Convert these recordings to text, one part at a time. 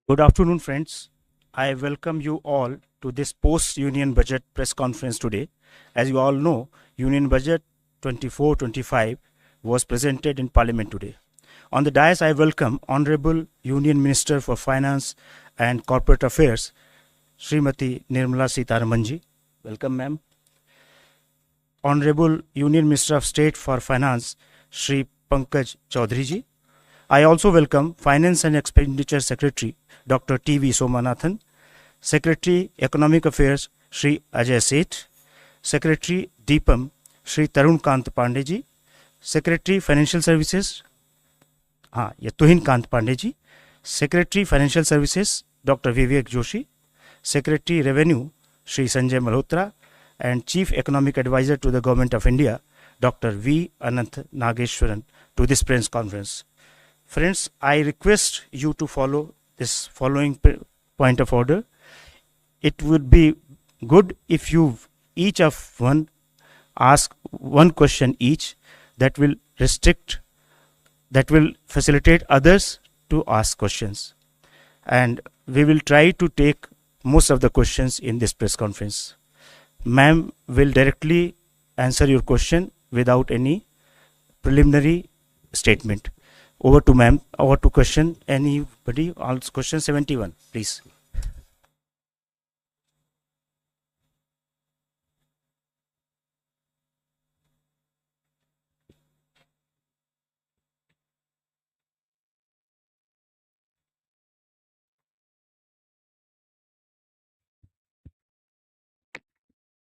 Good afternoon, friends. I welcome you all to this post-Union Budget press conference today. As you all know, Union Budget 24-25 was presented in Parliament today. On the dais, I welcome Honorable Union Minister for Finance and Corporate Affairs, Srimati Nirmala Sitharamanji. Welcome, ma'am. Honorable Union Minister of State for Finance, Shri Pankaj Chaudhary. I also welcome Finance and Expenditure Secretary, Dr. T.V. Somanathan, Secretary Economic Affairs, Shri Ajay Seth, Secretary DPAM, Shri Tarun Kant Pandeji, Secretary Financial Services, Tuhin Kant Pandeji, Secretary Financial Services, Dr. Vivek Joshi, Secretary Revenue, Shri Sanjay Malhotra, and Chief Economic Advisor to the Government of India, Dr. V. Anant Nageshwaran, to this press conference. Friends, I request you to follow this following point of order. It would be good if you each of one ask one question each. That will facilitate others to ask questions. And we will try to take most of the questions in this press conference. Ma'am will directly answer your question without any preliminary statement. Over to ma'am. Over to question. Anybody? Question 71, please.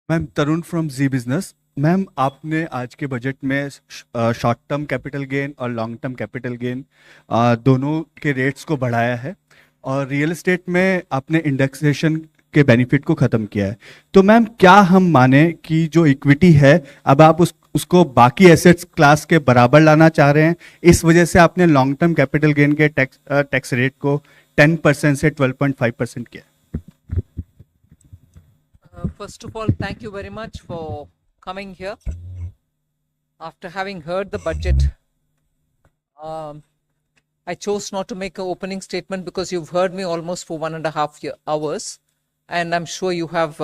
Ma'am Tarun from Zee business. Ma'am आपने आज के budget में short term capital gain और long term capital gain दोनों के rates को बढ़ाया है और रियल एस्टेट में आपने इंडेक्सेशन के बेनिफिट को ख़त्म किया है। तो मैम क्या हम माने कि जो इक्विटी है अब आप उसको बाकी एसेट्स क्लास के बराबर लाना चाह रहे हैं, इस वजह से आपने लॉन्ग टर्म कैपिटल गेन के टैक्स रेट को 10% से 12.5% किया? First of all, thank you very much for coming here. After having heard the budget, I chose not to make an opening statement because you've heard me almost for 1.5 hours, and I'm sure you have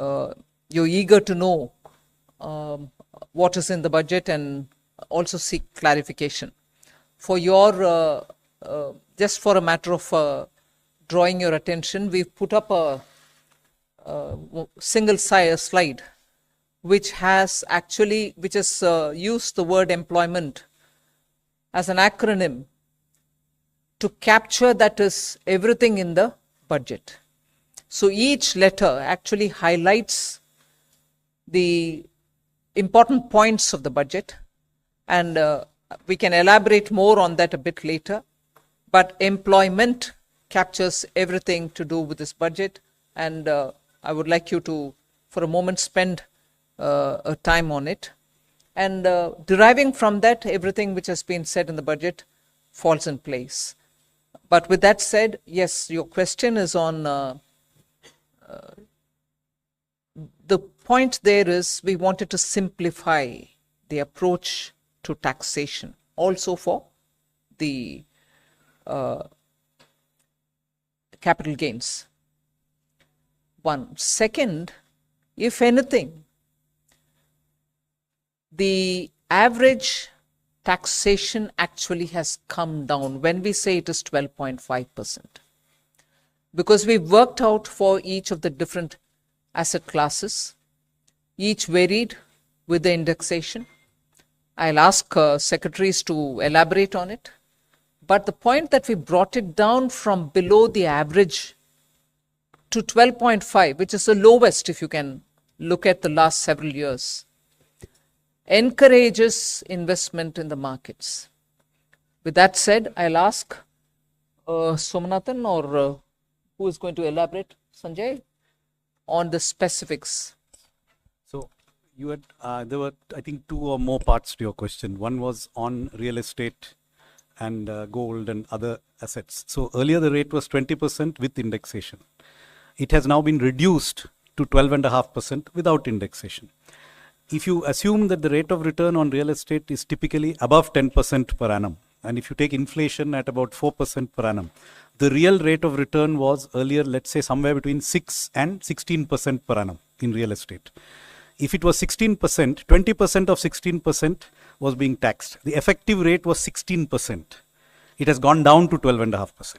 you're eager to know what is in the budget and also seek clarification. For your just for a matter of drawing your attention, we've put up a single slide which has used the word employment as an acronym to capture that is everything in the budget. So each letter actually highlights the important points of the budget, and we can elaborate more on that a bit later, but employment captures everything to do with this budget, and I would like you to, for a moment, spend a time on it. And deriving from that, everything which has been said in the budget falls in place. But with that said, yes, your question is on the point there is we wanted to simplify the approach to taxation, also for the capital gains. One. Second, if anything, the average taxation actually has come down when we say it is 12.5%. Because we've worked out for each of the different asset classes, each varied with the indexation. I'll ask secretaries to elaborate on it. But the point that we brought it down from below the average to 12.5, which is the lowest if you can look at the last several years, encourages investment in the markets. With that said, I'll ask Somanathan or who is going to elaborate, Sanjay, on the specifics. So you had there were, I think, two or more parts to your question. One was on real estate and gold and other assets. So earlier the rate was 20% with indexation. It has now been reduced to 12.5% without indexation. If you assume that the rate of return on real estate is typically above 10% per annum, and if you take inflation at about 4% per annum, the real rate of return was earlier, let's say, somewhere between 6 and 16% per annum in real estate. If it was 16%, 20% of 16% was being taxed. The effective rate was 16%. It has gone down to 12.5%.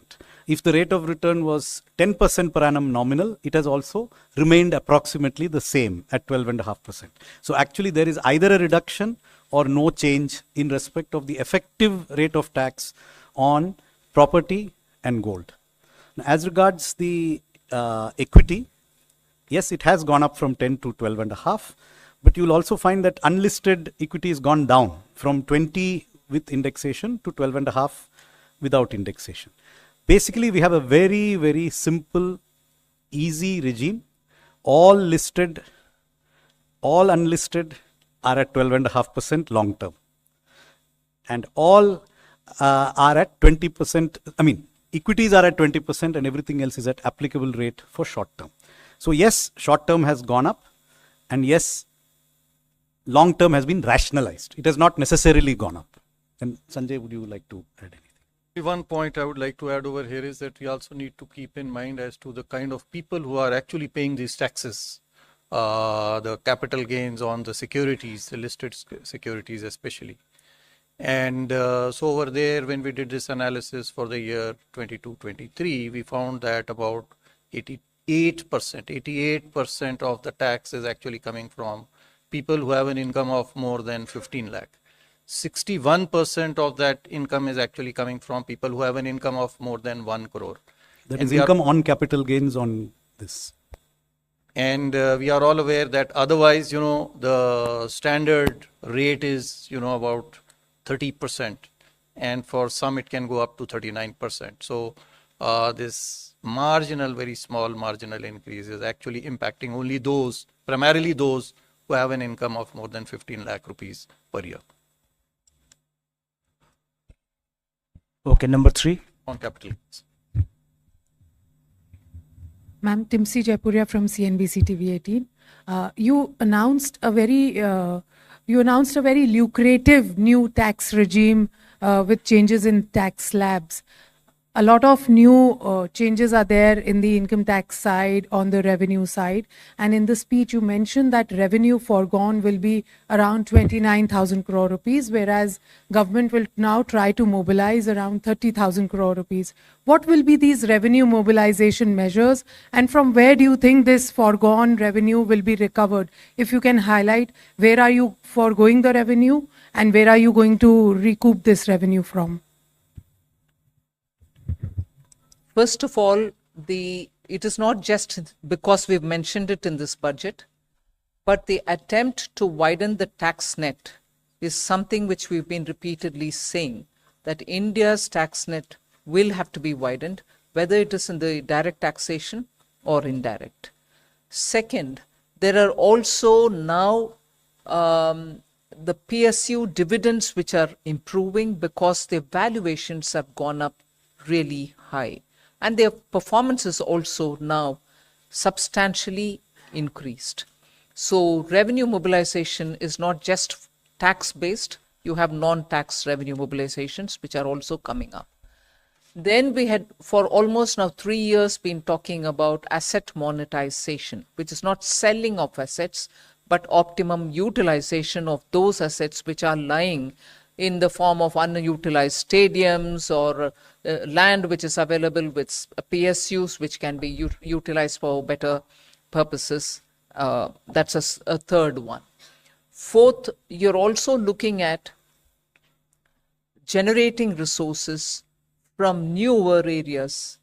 If the rate of return was 10% per annum nominal, it has also remained approximately the same at 12.5%. So actually there is either a reduction or no change in respect of the effective rate of tax on property and gold. Now, as regards the equity, yes, it has gone up from 10 to 12.5, but you'll also find that unlisted equity has gone down from 20 with indexation to 12.5 without indexation. Basically, we have a very, very simple, easy regime. All listed, all unlisted are at 12.5% long term. And all are at 20%, equities are at 20% and everything else is at applicable rate for short term. So yes, short term has gone up, and yes, long term has been rationalized. It has not necessarily gone up. And Sanjay, would you like to add anything? One point I would like to add over here is that we also need to keep in mind as to the kind of people who are actually paying these taxes, the capital gains on the securities, the listed securities especially. And so over there, when we did this analysis for the year 22-23, we found that about 88% of the tax is actually coming from people who have an income of more than 15 lakh. 61% of that income is actually coming from people who have an income of more than 1 crore. That is income on capital gains on this. And we are all aware that otherwise, the standard rate is, about 30%. And for some, it can go up to 39%. So this marginal, very small marginal increase is actually impacting only those, primarily those who have an income of more than 15 lakh rupees per year. Okay, number 3. On capital gains. Ma'am, Timsi Jaipuria from CNBC TV 18. You announced a very lucrative new tax regime with changes in tax slabs. A lot of new changes are there in the income tax side, on the revenue side. And in the speech, you mentioned that revenue foregone will be around 29,000 crore rupees, whereas government will now try to mobilize around 30,000 crore rupees. What will be these revenue mobilization measures, and from where do you think this foregone revenue will be recovered? If you can highlight, where are you foregoing the revenue and where are you going to recoup this revenue from? First of all, it is not just because we've mentioned it in this budget, but the attempt to widen the tax net is something which we've been repeatedly saying, that India's tax net will have to be widened, whether it is in the direct taxation or indirect. Second, there are also now the PSU dividends which are improving because their valuations have gone up really high. And their performance is also now substantially increased. So revenue mobilization is not just tax-based. You have non-tax revenue mobilizations which are also coming up. Then we had, for almost now 3 years, been talking about asset monetization, which is not selling of assets, but optimum utilization of those assets which are lying in the form of unutilized stadiums or land which is available with PSUs which can be utilized for better purposes. That's a third one. Fourth, you're also looking at generating resources from newer areas.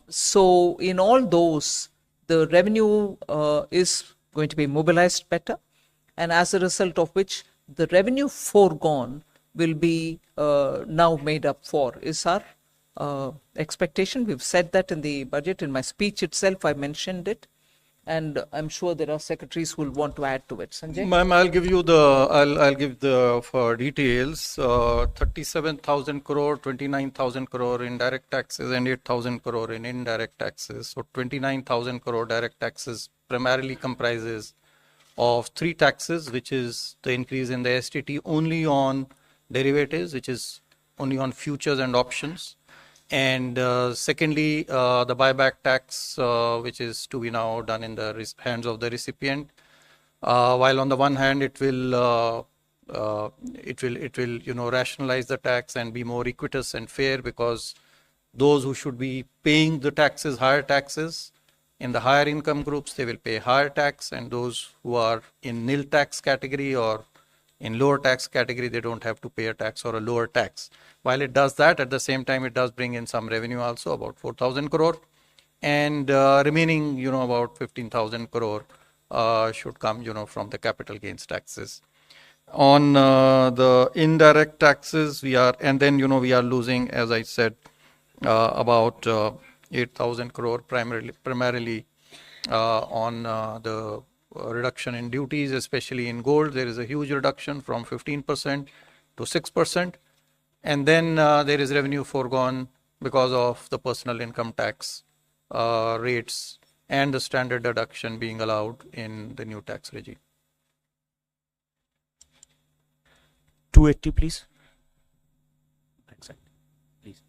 So in all those, the revenue is going to be mobilized better, and as a result of which the revenue foregone will be now made up for, is our expectation. We've said that in the budget. In my speech itself, I mentioned it. And I'm sure there are secretaries who will want to add to it. Sanjay? Ma'am, I'll give the for details. 37,000 crore, 29,000 crore in direct taxes and 8,000 crore in indirect taxes. So 29,000 crore direct taxes primarily comprises of 3 taxes, which is the increase in the STT only on derivatives, which is only on futures and options. And secondly, the buyback tax, which is to be now done in the hands of the recipient. While on the one hand, it will rationalize the tax and be more equitous and fair, because those who should be paying the taxes, higher taxes, in the higher income groups, they will pay higher tax, and those who are in nil tax category or in lower tax category, they don't have to pay a tax or a lower tax. While it does that, at the same time, it does bring in some revenue also, about 4,000 crore, and remaining, about 15,000 crore should come, from the capital gains taxes. On the indirect taxes, we are losing, as I said, about 8,000 crore primarily on the reduction in duties, especially in gold. There is a huge reduction from 15% to 6%. And then there is revenue foregone because of the personal income tax rates and the standard deduction being allowed in the new tax regime. 280, please. Backside, please.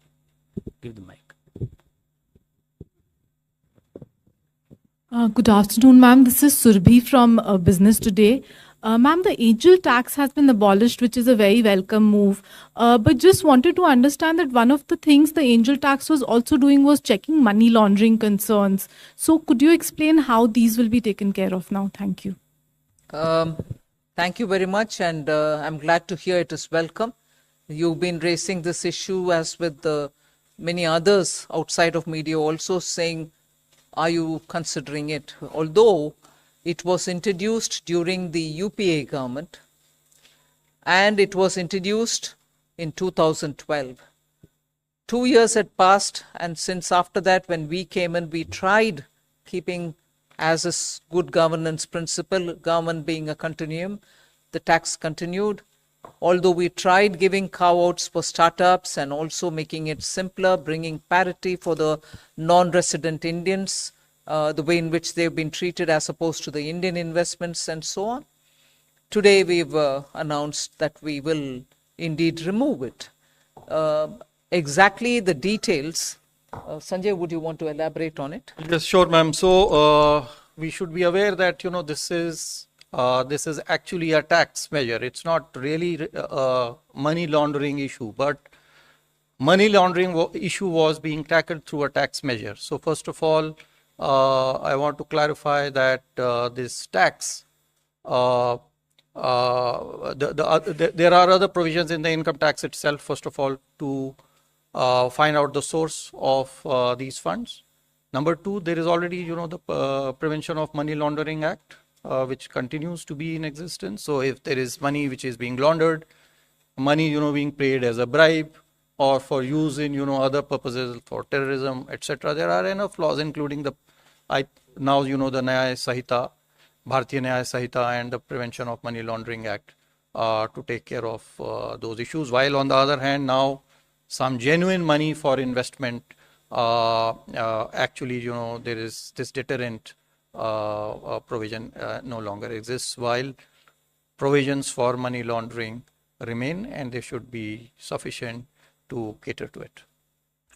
Give the mic. Good afternoon, ma'am. This is Surbhi from Business Today. Ma'am, the angel tax has been abolished, which is a very welcome move. But just wanted to understand that one of the things the angel tax was also doing was checking money laundering concerns. So could you explain how these will be taken care of now? Thank you. Thank you very much, and I'm glad to hear it is welcome. You've been raising this issue, as with many others outside of media also, saying, are you considering it? Although it was introduced during the UPA government, and it was introduced in 2012. 2 years had passed, and since after that, when we came in, we tried keeping as a good governance principle, government being a continuum, the tax continued. Although we tried giving carve-outs for startups and also making it simpler, bringing parity for the non-resident Indians, the way in which they've been treated as opposed to the Indian investments and so on. Today we've announced that we will indeed remove it. Exactly the details, Sanjay, would you want to elaborate on it? Yes, sure, ma'am. So we should be aware that this is actually a tax measure. It's not really a money laundering issue, but money laundering issue was being tackled through a tax measure. So first of all, I want to clarify that this tax, there are other provisions in the income tax itself, first of all, to find out the source of these funds. Number two, there is already, the Prevention of Money Laundering Act, which continues to be in existence. So if there is money which is being laundered, money, being paid as a bribe or for use in, other purposes for terrorism, etc., there are enough laws, including the Nyaya Sahita, Bharatiya Nyaya Sahita, and the Prevention of Money Laundering Act to take care of those issues. While on the other hand, now some genuine money for investment, actually, there is this deterrent provision no longer exists, while provisions for money laundering remain, and they should be sufficient to cater to it.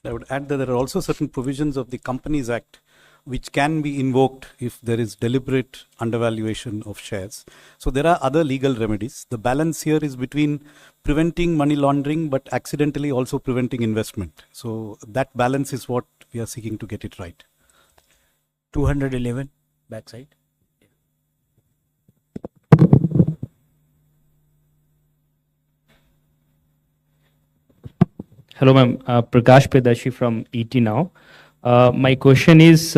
I would add that there are also certain provisions of the Companies Act which can be invoked if there is deliberate undervaluation of shares. So there are other legal remedies. The balance here is between preventing money laundering but accidentally also preventing investment. So that balance is what we are seeking to get it right. 211, backside. Hello, ma'am. Prakash Pedashi from ET Now. My question is,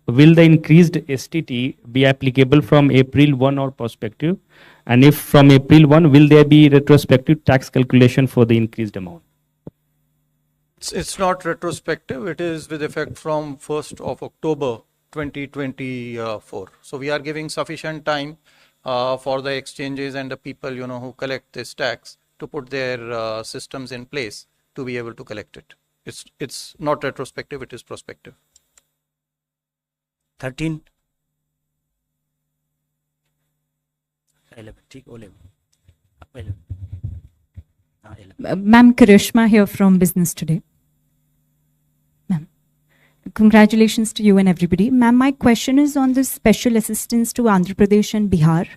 will the increased STT be applicable from April 1 or prospective? And if from April 1, will there be retrospective tax calculation for the increased amount? It's not retrospective. It is with effect from 1st of October 2024. So we are giving sufficient time for the exchanges and the people, who collect this tax to put their systems in place to be able to collect it. It's not retrospective, it is prospective. 13. 11. 11. Ma'am, Karishma here from Business Today. Congratulations to you and everybody. Ma'am, my question is on the special assistance to Andhra Pradesh and Bihar.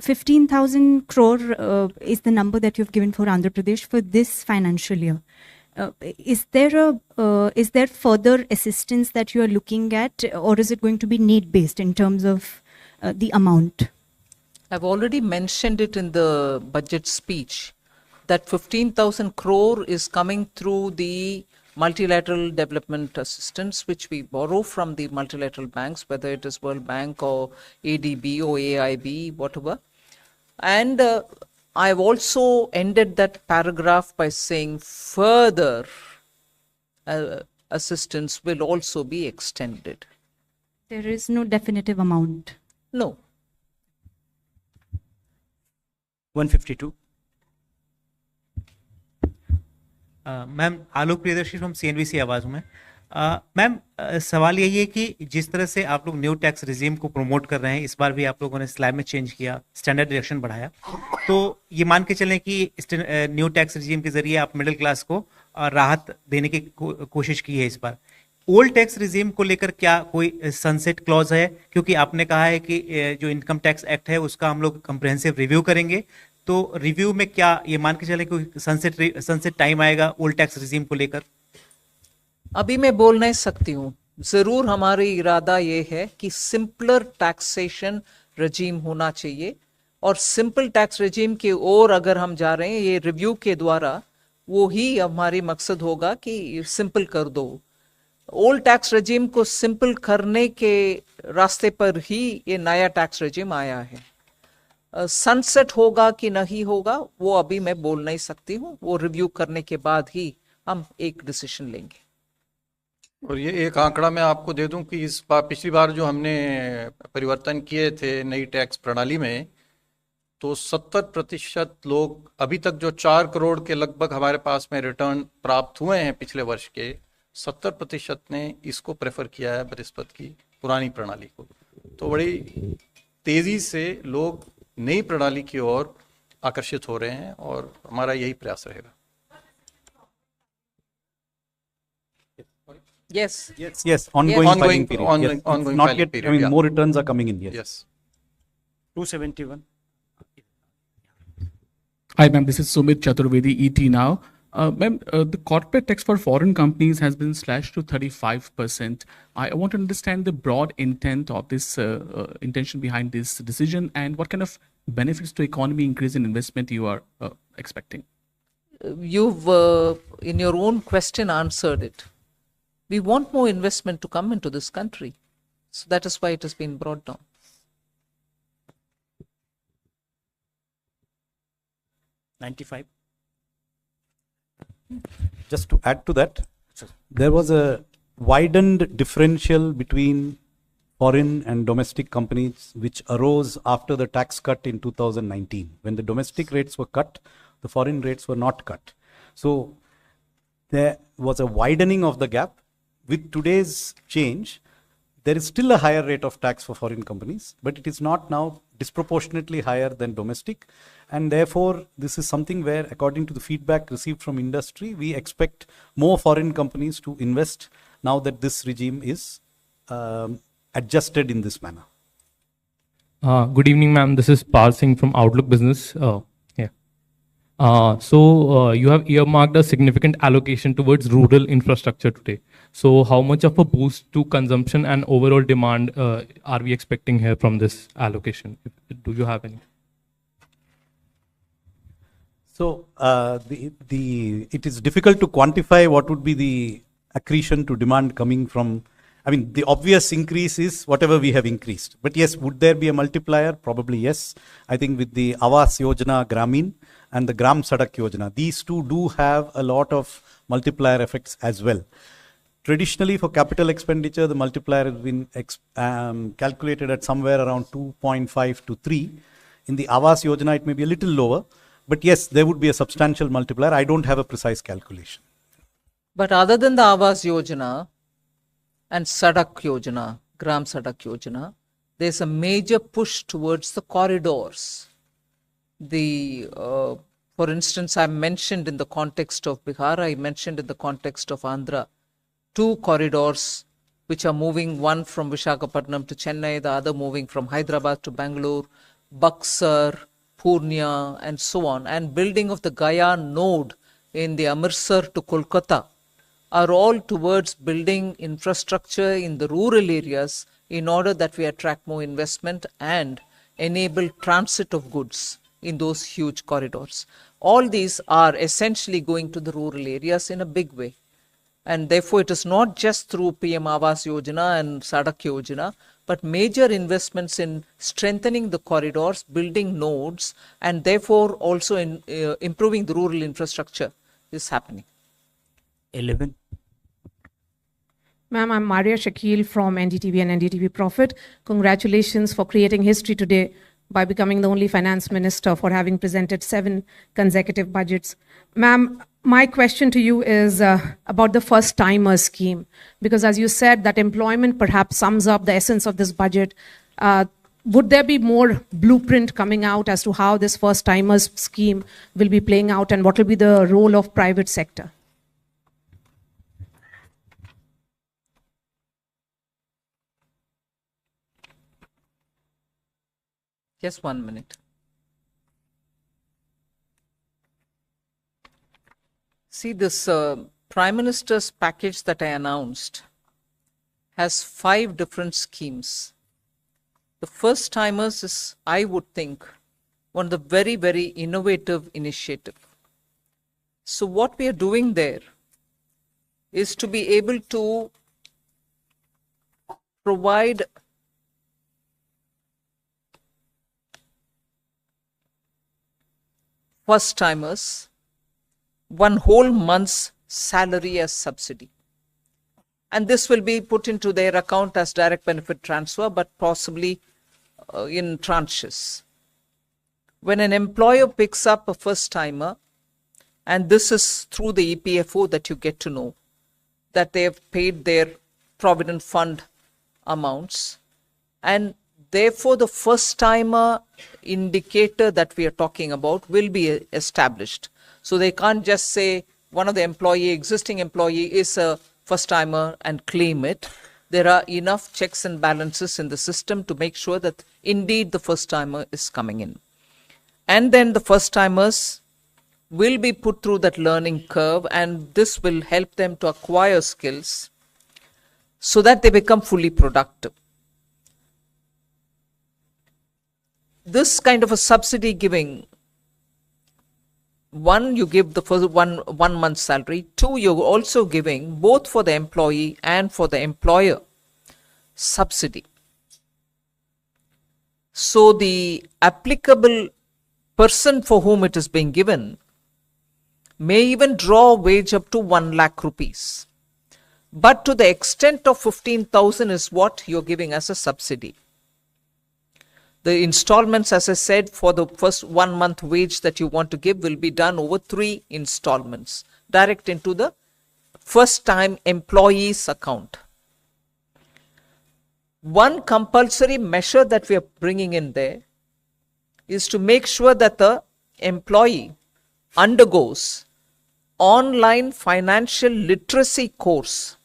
15,000 crore is the number that you've given for Andhra Pradesh for this financial year. Is there further assistance that you are looking at, or is it going to be need-based in terms of the amount? I've already mentioned it in the budget speech that 15,000 crore is coming through the multilateral development assistance, which we borrow from the multilateral banks, whether it is World Bank or ADB or AIB, whatever. And I've also ended that paragraph by saying further assistance will also be extended. There is no definitive amount. No. 152. Ma'am Alok Priyadarshi from CNBC आवाज में। Ma'am सवाल यही है कि जिस तरह से आप लोग न्यू टैक्स रिजीम को प्रमोट कर रहे हैं, इस बार भी आप लोगों ने स्लैब में चेंज किया, स्टैंडर्ड डिडक्शन बढ़ाया, तो ये मान के चलें कि न्यू टैक्स रिजीम के जरिए आप मिडिल क्लास को राहत देने की कोशिश की है। इस बार ओल्ड टैक्स रिजीम को लेकर क्या कोई सनसेट क्लॉज है? क्योंकि आपने कहा है कि जो इनकम टैक्स एक्ट है उसका हम लोग कंप्रिहेंसिव रिव्यू करेंगे, तो रिव्यू में क्या ये मान के चले कोई सनसेट टाइम आएगा ओल्ड टैक्स रिजीम को लेकर? अभी मैं बोल नहीं सकती हूँ। जरूर हमारी इरादा ये है कि सिंपलर टैक्सेशन रजीम होना चाहिए, और सिंपल टैक्स रजीम की ओर अगर हम जा रहे हैं ये रिव्यू के द्वारा, वो ही हमारी मकसद होगा कि सिंपल कर दो। ओल्ड टैक्स रजीम को सिंपल करने के रास्ते पर ही ये नया टैक्स रजीम आया है। सनसेट होगा कि नहीं होगा वो अभी मैं बोल नहीं सकती हूँ, वो रिव्यू करने के बाद ही हम एक डिसीजन लेंगे। और ये एक आंकड़ा मैं आपको दे दूं कि इस बार पिछली बार जो हमने परिवर्तन किए थे नई टैक्स प्रणाली में, तो 70% लोग अभी तक जो 4 करोड़ के लगभग हमारे पास में रिटर्न प्राप्त हुए हैं पिछले वर्ष के, 70% ने इसको प्रेफर किया है बनिस्बत की पुरानी प्रणाली को। तो बड़ी तेजी से लोग नई प्रणाली की ओर आकर्षित हो रहे हैं और हमारा यही प्रयास रहेगा। Yes. Yes. Ongoing filing period. Ongoing, Yes. ongoing Not filing yet. period, I mean, yeah. more returns are coming in. Yes. Yes. 271. Hi, ma'am. This is Sumit Chaturvedi, ET Now. Ma'am, the corporate tax for foreign companies has been slashed to 35%. I want to understand the broad intent of this intention behind this decision, and what kind of benefits to economy increase in investment you are expecting. You've in your own question answered it. We want more investment to come into this country, so that is why it has been brought down. $95. Just to add to that, there was a widened differential between foreign and domestic companies which arose after the tax cut in 2019. When the domestic rates were cut, the foreign rates were not cut. So there was a widening of the gap. With today's change, there is still a higher rate of tax for foreign companies, but it is not now disproportionately higher than domestic. And therefore, this is something where, according to the feedback received from industry, we expect more foreign companies to invest now that this regime is adjusted in this manner. Good evening, ma'am. This is Pal Singh from Outlook Business. You have earmarked a significant allocation towards rural infrastructure today. So how much of a boost to consumption and overall demand are we expecting here from this allocation? Do you have any? So it is difficult to quantify what would be the accretion to demand coming from. I mean, the obvious increase is whatever we have increased. But yes, would there be a multiplier? Probably yes. I think with the Awas Yojana Gramin and the Gram Sadak Yojana, these two do have a lot of multiplier effects as well. Traditionally, for capital expenditure, the multiplier has been calculated at somewhere around 2.5 to 3. In the Awas Yojana, it may be a little lower. But yes, there would be a substantial multiplier. I don't have a precise calculation. But other than the Awas Yojana and Sadak Yojana, Gram Sadak Yojana, there's a major push towards the corridors. For instance, I mentioned in the context of Bihar, I mentioned in the context of Andhra, two corridors which are moving, one from Visakhapatnam to Chennai, the other moving from Hyderabad to Bangalore, Buxar, Purnia, and so on, and building of the Gaya node in the Amritsar to Kolkata are all towards building infrastructure in the rural areas in order that we attract more investment and enable transit of goods in those huge corridors. All these are essentially going to the rural areas in a big way. And therefore, it is not just through PM Awas Yojana and Sadak Yojana, but major investments in strengthening the corridors, building nodes, and therefore also in improving the rural infrastructure is happening. 11. Ma'am, I'm Maria Shakil from NDTV and NDTV Profit. Congratulations for creating history today by becoming the only finance minister for having presented 7 consecutive budgets. Ma'am, my question to you is about the first-timer scheme, because as you said, that employment perhaps sums up the essence of this budget. Would there be more blueprint coming out as to how this first-timers scheme will be playing out, and what will be the role of private sector? Just 1 minute. See, this Prime Minister's package that I announced has 5 different schemes. The first timers is, I would think, one of the very, very innovative initiative. So what we are doing there is to be able to provide first timers 1 whole month's salary as subsidy. And this will be put into their account as direct benefit transfer, but possibly in tranches. When an employer picks up a first timer, and this is through the EPFO that you get to know that they have paid their provident fund amounts, and therefore the first timer indicator that we are talking about will be established. So they can't just say one of the existing employee is a first timer and claim it. There are enough checks and balances in the system to make sure that indeed the first timer is coming in. And then the first timers will be put through that learning curve, and this will help them to acquire skills so that they become fully productive. This kind of a subsidy giving, 1, you give the first one month's salary. 2, you're also giving both for the employee and for the employer subsidy. So the applicable person for whom it is being given may even draw a wage up to 1 lakh rupees. But to the extent of 15,000 is what you're giving as a subsidy. The installments, as I said, for the first 1 month wage that you want to give will be done over 3 installments, direct into the first time employee's account. One compulsory measure that we are bringing in there is to make sure that the employee undergoes online financial literacy course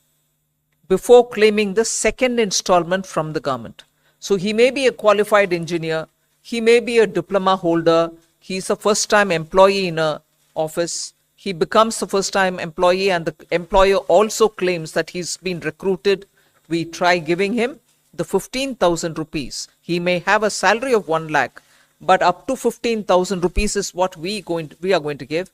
before claiming the second installment from the government. So he may be a qualified engineer, he may be a diploma holder, he's a first-time employee in an office, he becomes a first-time employee and the employer also claims that he's been recruited. We try giving him the 15,000 rupees. He may have a salary of 1 lakh, but up to 15,000 rupees is what we are going to give.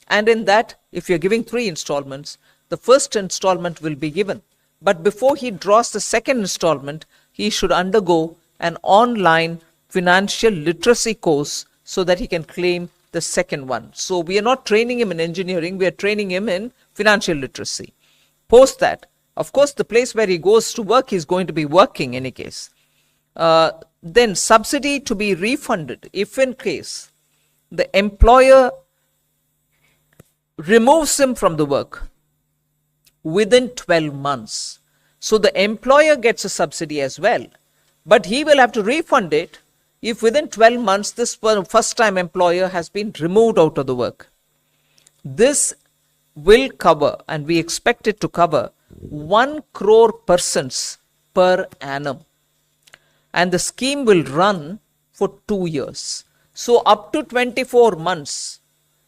And in that, if you're giving 3 installments, the first installment will be given. But before he draws the second installment, he should undergo an online financial literacy course so that he can claim the second one. So we are not training him in engineering, we are training him in financial literacy. Post that, of course, the place where he goes to work, he's going to be working in any case. Then subsidy to be refunded if in case the employer removes him from the work within 12 months. So the employer gets a subsidy as well, but he will have to refund it if within 12 months this first time employer has been removed out of the work. This will cover, and we expect it to cover, 1 crore persons per annum. And the scheme will run for 2 years. So up to 24 months,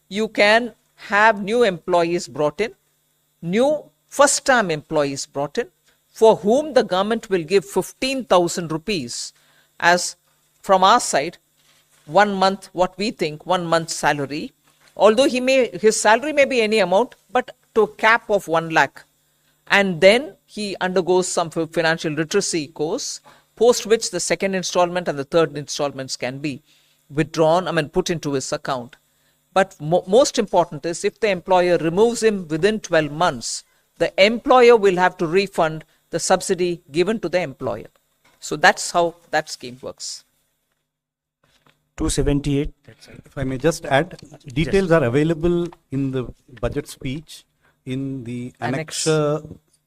you can have new employees brought in, new first-time employees brought in, for whom the government will give 15,000 rupees as from our side, 1 month, what we think, 1 month's salary. Although his salary may be any amount, but to a cap of 1 lakh. And then he undergoes some financial literacy course, post which the second installment and the third installments can be withdrawn, put into his account. But most important is, if the employer removes him within 12 months, the employer will have to refund the subsidy given to the employer. So that's how that scheme works. 278. If I may just add, details are available in the budget speech in the annexure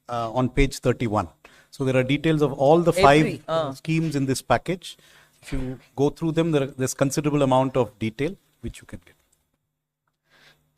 on page 31. So there are details of all the 5 schemes in this package. If you go through them, there's considerable amount of detail which you can get.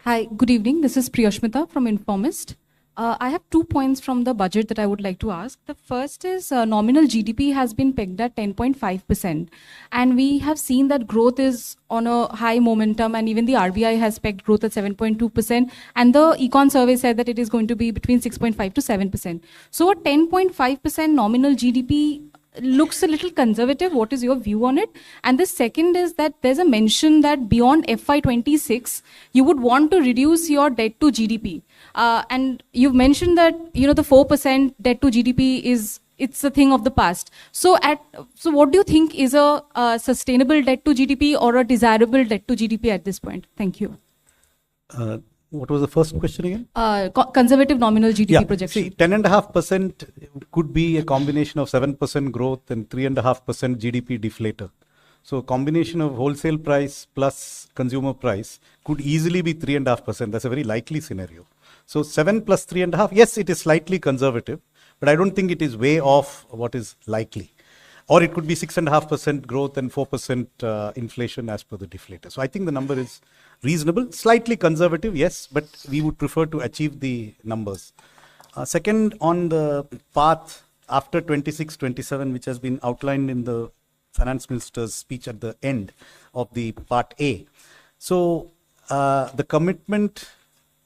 Hi, good evening. This is Priyashmita from Informist. I have 2 points from the budget that I would like to ask. The first is nominal GDP has been pegged at 10.5%. And we have seen that growth is on a high momentum, and even the RBI has pegged growth at 7.2%. And the Econ survey said that it is going to be between 6.5 to 7%. So a 10.5% nominal GDP looks a little conservative. What is your view on it? And the second is that there's a mention that beyond FY26, you would want to reduce your debt to GDP. And you've mentioned that, the 4% debt to GDP it's a thing of the past. So what do you think is a sustainable debt to GDP or a desirable debt to GDP at this point? Thank you. What was the first question again? Conservative nominal GDP projection. See, 10.5% could be a combination of 7% growth and 3.5% GDP deflator. So a combination of wholesale price plus consumer price could easily be 3.5%. That's a very likely scenario. So 7 plus 3.5, yes, it is slightly conservative, but I don't think it is way off what is likely. Or it could be 6.5% growth and 4% inflation as per the deflator. So I think the number is reasonable, slightly conservative, yes, but we would prefer to achieve the numbers. Second, on the path after 26-27, which has been outlined in the finance minister's speech at the end of the part A. So the commitment,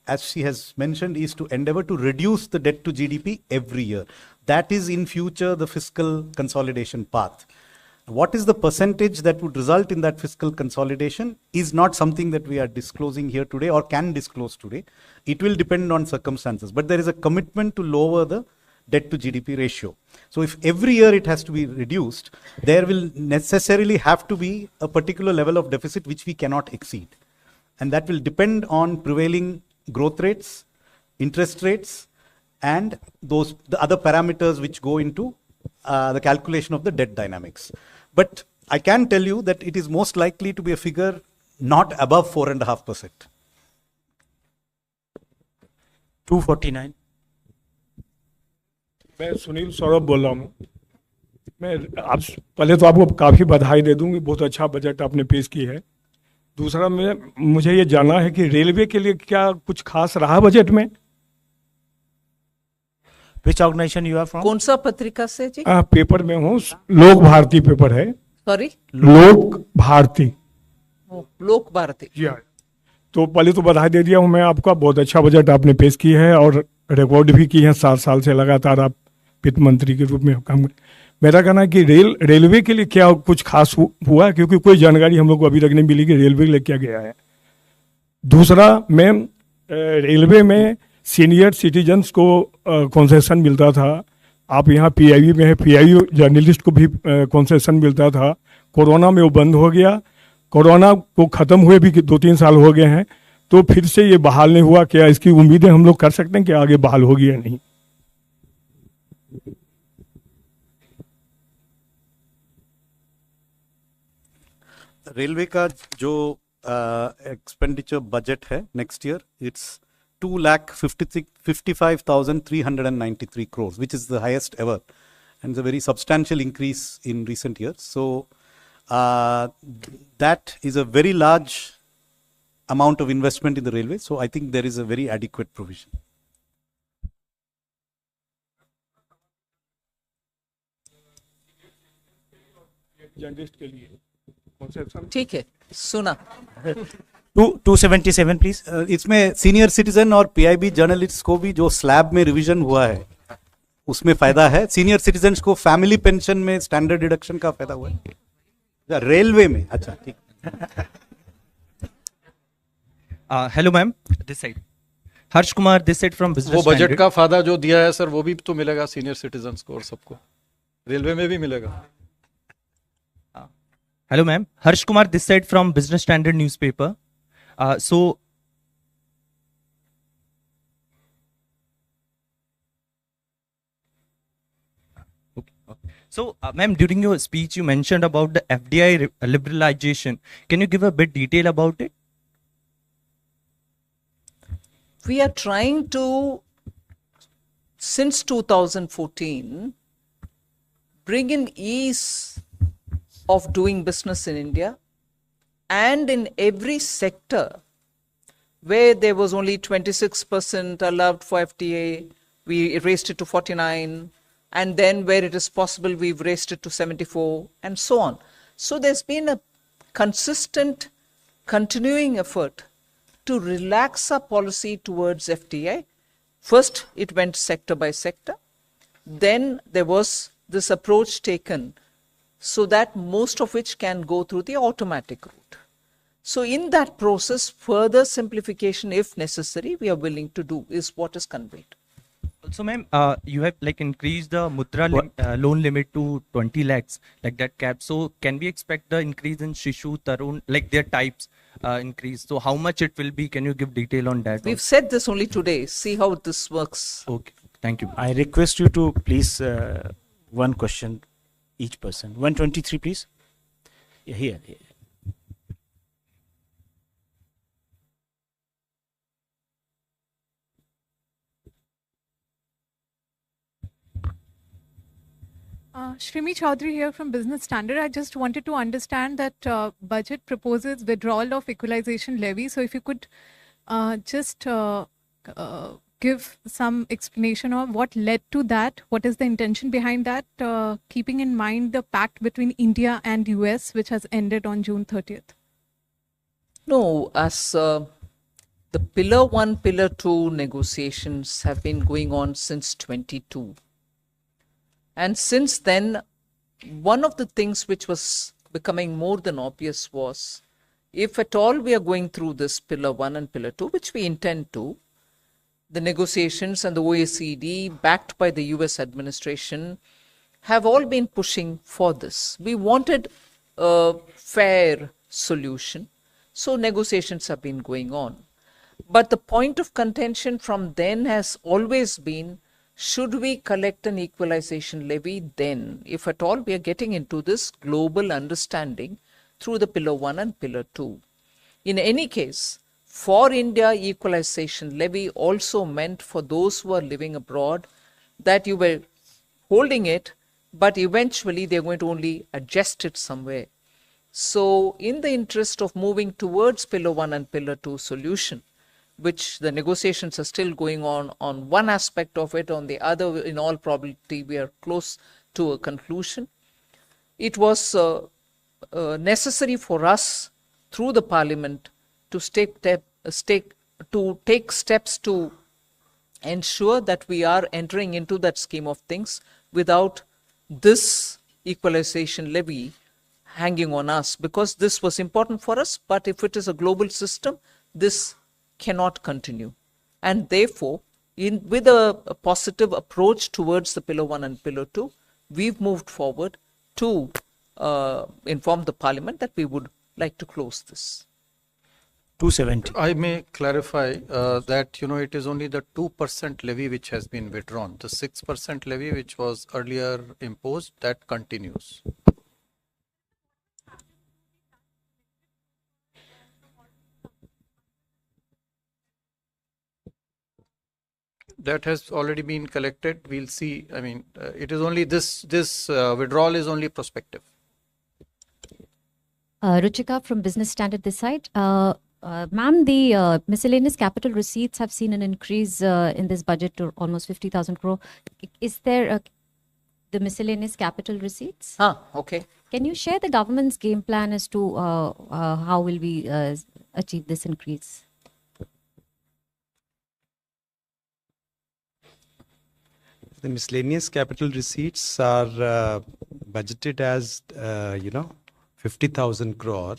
as she has mentioned, is to endeavor to reduce the debt to GDP every year. That is in future the fiscal consolidation path. What is the percentage that would result in that fiscal consolidation is not something that we are disclosing here today or can disclose today. It will depend on circumstances, but there is a commitment to lower the debt to GDP ratio. So if every year it has to be reduced, there will necessarily have to be a particular level of deficit which we cannot exceed. And that will depend on prevailing growth rates, interest rates, and the other parameters which go into the calculation of the debt dynamics. But I can tell you that it is most likely to be a figure not above 4.5%. 249. मैं सुनील सौरभ बोल रहा हूँ। मैं आप पहले तो आपको काफ़ी बधाई दे दूंगी, बहुत अच्छा बजट आपने पेश की है। दूसरा मुझे ये जानना है कि रेलवे के लिए क्या कुछ खास रहा बजट में? Which organization you are from? कौन सा पत्रिका से जी? पेपर में हूँ, लोक भारती पेपर है। सॉरी? लोक भारती। लोक भारती। जी हाँ। तो पहले तो बधाई दे दिया हूँ मैं आपका, बहुत अच्छा बजट आपने पेश की है और रिकॉर्ड भी की है। 7 साल से लगातार आप वित्त मंत्री के रूप में काम। मेरा कहना है कि रेलवे के लिए क्या कुछ खास हुआ, क्योंकि कोई जानकारी हम लोग को अभी तक नहीं मिली कि रेलवे के लिए क्या गया है। दूसरा, मैम रेलवे में सीनियर सिटीजन्स को कंसेशन मिलता था, आप यहाँ पीआईबी में है, पीआईबी जर्नलिस्ट को भी कंसेशन मिलता था। कोरोना में वो बंद हो गया, कोरोना को ख़त्म हुए भी 2-3 साल हो गए हैं, तो फिर से ये बहाल नहीं हुआ। क्या इसकी उम्मीदें हम लोग कर सकते हैं कि आगे बहाल होगी या नहीं? रेलवे का जो एक्सपेंडिचर बजट है next year, it's 2,55,393 crores, which is the highest ever, and it's a very substantial increase in recent years. So that is a very large amount of investment in the railway. So I think there is a very adequate provision. Journalist के लिए concession ठीक है, सुना। 277 please. इसमें senior citizen और PIB journalist को भी जो स्लैब में रिवीजन हुआ है उसमें फायदा है। सीनियर सिटीजन को फैमिली पेंशन में स्टैंडर्ड डिडक्शन का फायदा हुआ है। रेलवे में अच्छा ठीक। Hello ma'am, this side Harsh Kumar, this side from business. वो बजट का फायदा जो दिया है सर वो भी तो मिलेगा सीनियर सिटीजन्स को और सबको, रेलवे में भी मिलेगा। Hello, ma'am. Harsh Kumar, this side from Business Standard newspaper. Ma'am, during your speech, you mentioned about the FDI liberalization. Can you give a bit detail about it? We are trying to, since 2014, bring in ease of doing business in India, and in every sector where there was only 26% allowed for FTA, we raised it to 49, and then where it is possible, we've raised it to 74, and so on. So there's been a consistent, continuing effort to relax our policy towards FTA. First, it went sector by sector. Then there was this approach taken so that most of which can go through the automatic route. So in that process, further simplification, if necessary, we are willing to do, is what is conveyed. Also, ma'am, you have like increased the Mudra loan limit to 20 lakhs, like that cap. So can we expect the increase in Shishu, Tarun, like their types increase? So how much it will be? Can you give detail on that? We've said this only today. See how this works. Okay, thank you. I request you to please one question each person. 123, please. Yeah, here. Shrimi Chaudhary here from Business Standard. I just wanted to understand that budget proposes withdrawal of equalization levy. So if you could just give some explanation of what led to that, what is the intention behind that, keeping in mind the pact between India and US, which has ended on June 30th. No, as the Pillar 1, Pillar 2 negotiations have been going on since 22. And since then, one of the things which was becoming more than obvious was, if at all we are going through this Pillar 1 and Pillar 2, which we intend to, the negotiations and the OECD, backed by the US administration, have all been pushing for this. We wanted a fair solution, so negotiations have been going on. But the point of contention from then has always been, should we collect an equalization levy then, if at all we are getting into this global understanding through the Pillar 1 and Pillar 2? In any case, for India, equalization levy also meant for those who are living abroad that you were holding it, but eventually they're going to only adjust it somewhere. So in the interest of moving towards Pillar 1 and Pillar 2 solution, which the negotiations are still going on one aspect of it, on the other, in all probability, we are close to a conclusion. It was necessary for us, through the Parliament, to take steps to ensure that we are entering into that scheme of things without this equalization levy hanging on us, because this was important for us, but if it is a global system, this cannot continue. And therefore, with a positive approach towards the Pillar 1 and Pillar 2, we've moved forward to inform the Parliament that we would like to close this. 270. I may clarify that, it is only the 2% levy which has been withdrawn. The 6% levy which was earlier imposed, that continues. That has already been collected. We'll see. It is only this withdrawal is only prospective. Ruchika from Business Standard this side. Ma'am, the miscellaneous capital receipts have seen an increase in this budget to almost 50,000 crore. Is there the miscellaneous capital receipts? Okay. Can you share the government's game plan as to how will we achieve this increase? The miscellaneous capital receipts are budgeted as, 50,000 crore,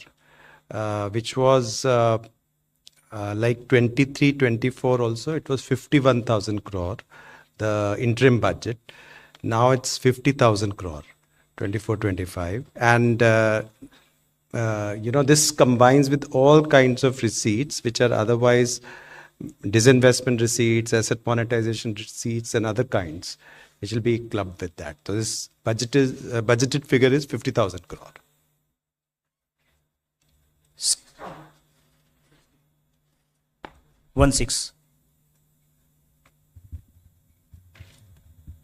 which was like 23-24 also, it was 51,000 crore, the interim budget. Now it's 50,000 crore, 24-25. And, this combines with all kinds of receipts, which are otherwise disinvestment receipts, asset monetization receipts, and other kinds, which will be clubbed with that. So this budgeted figure is 50,000 crore.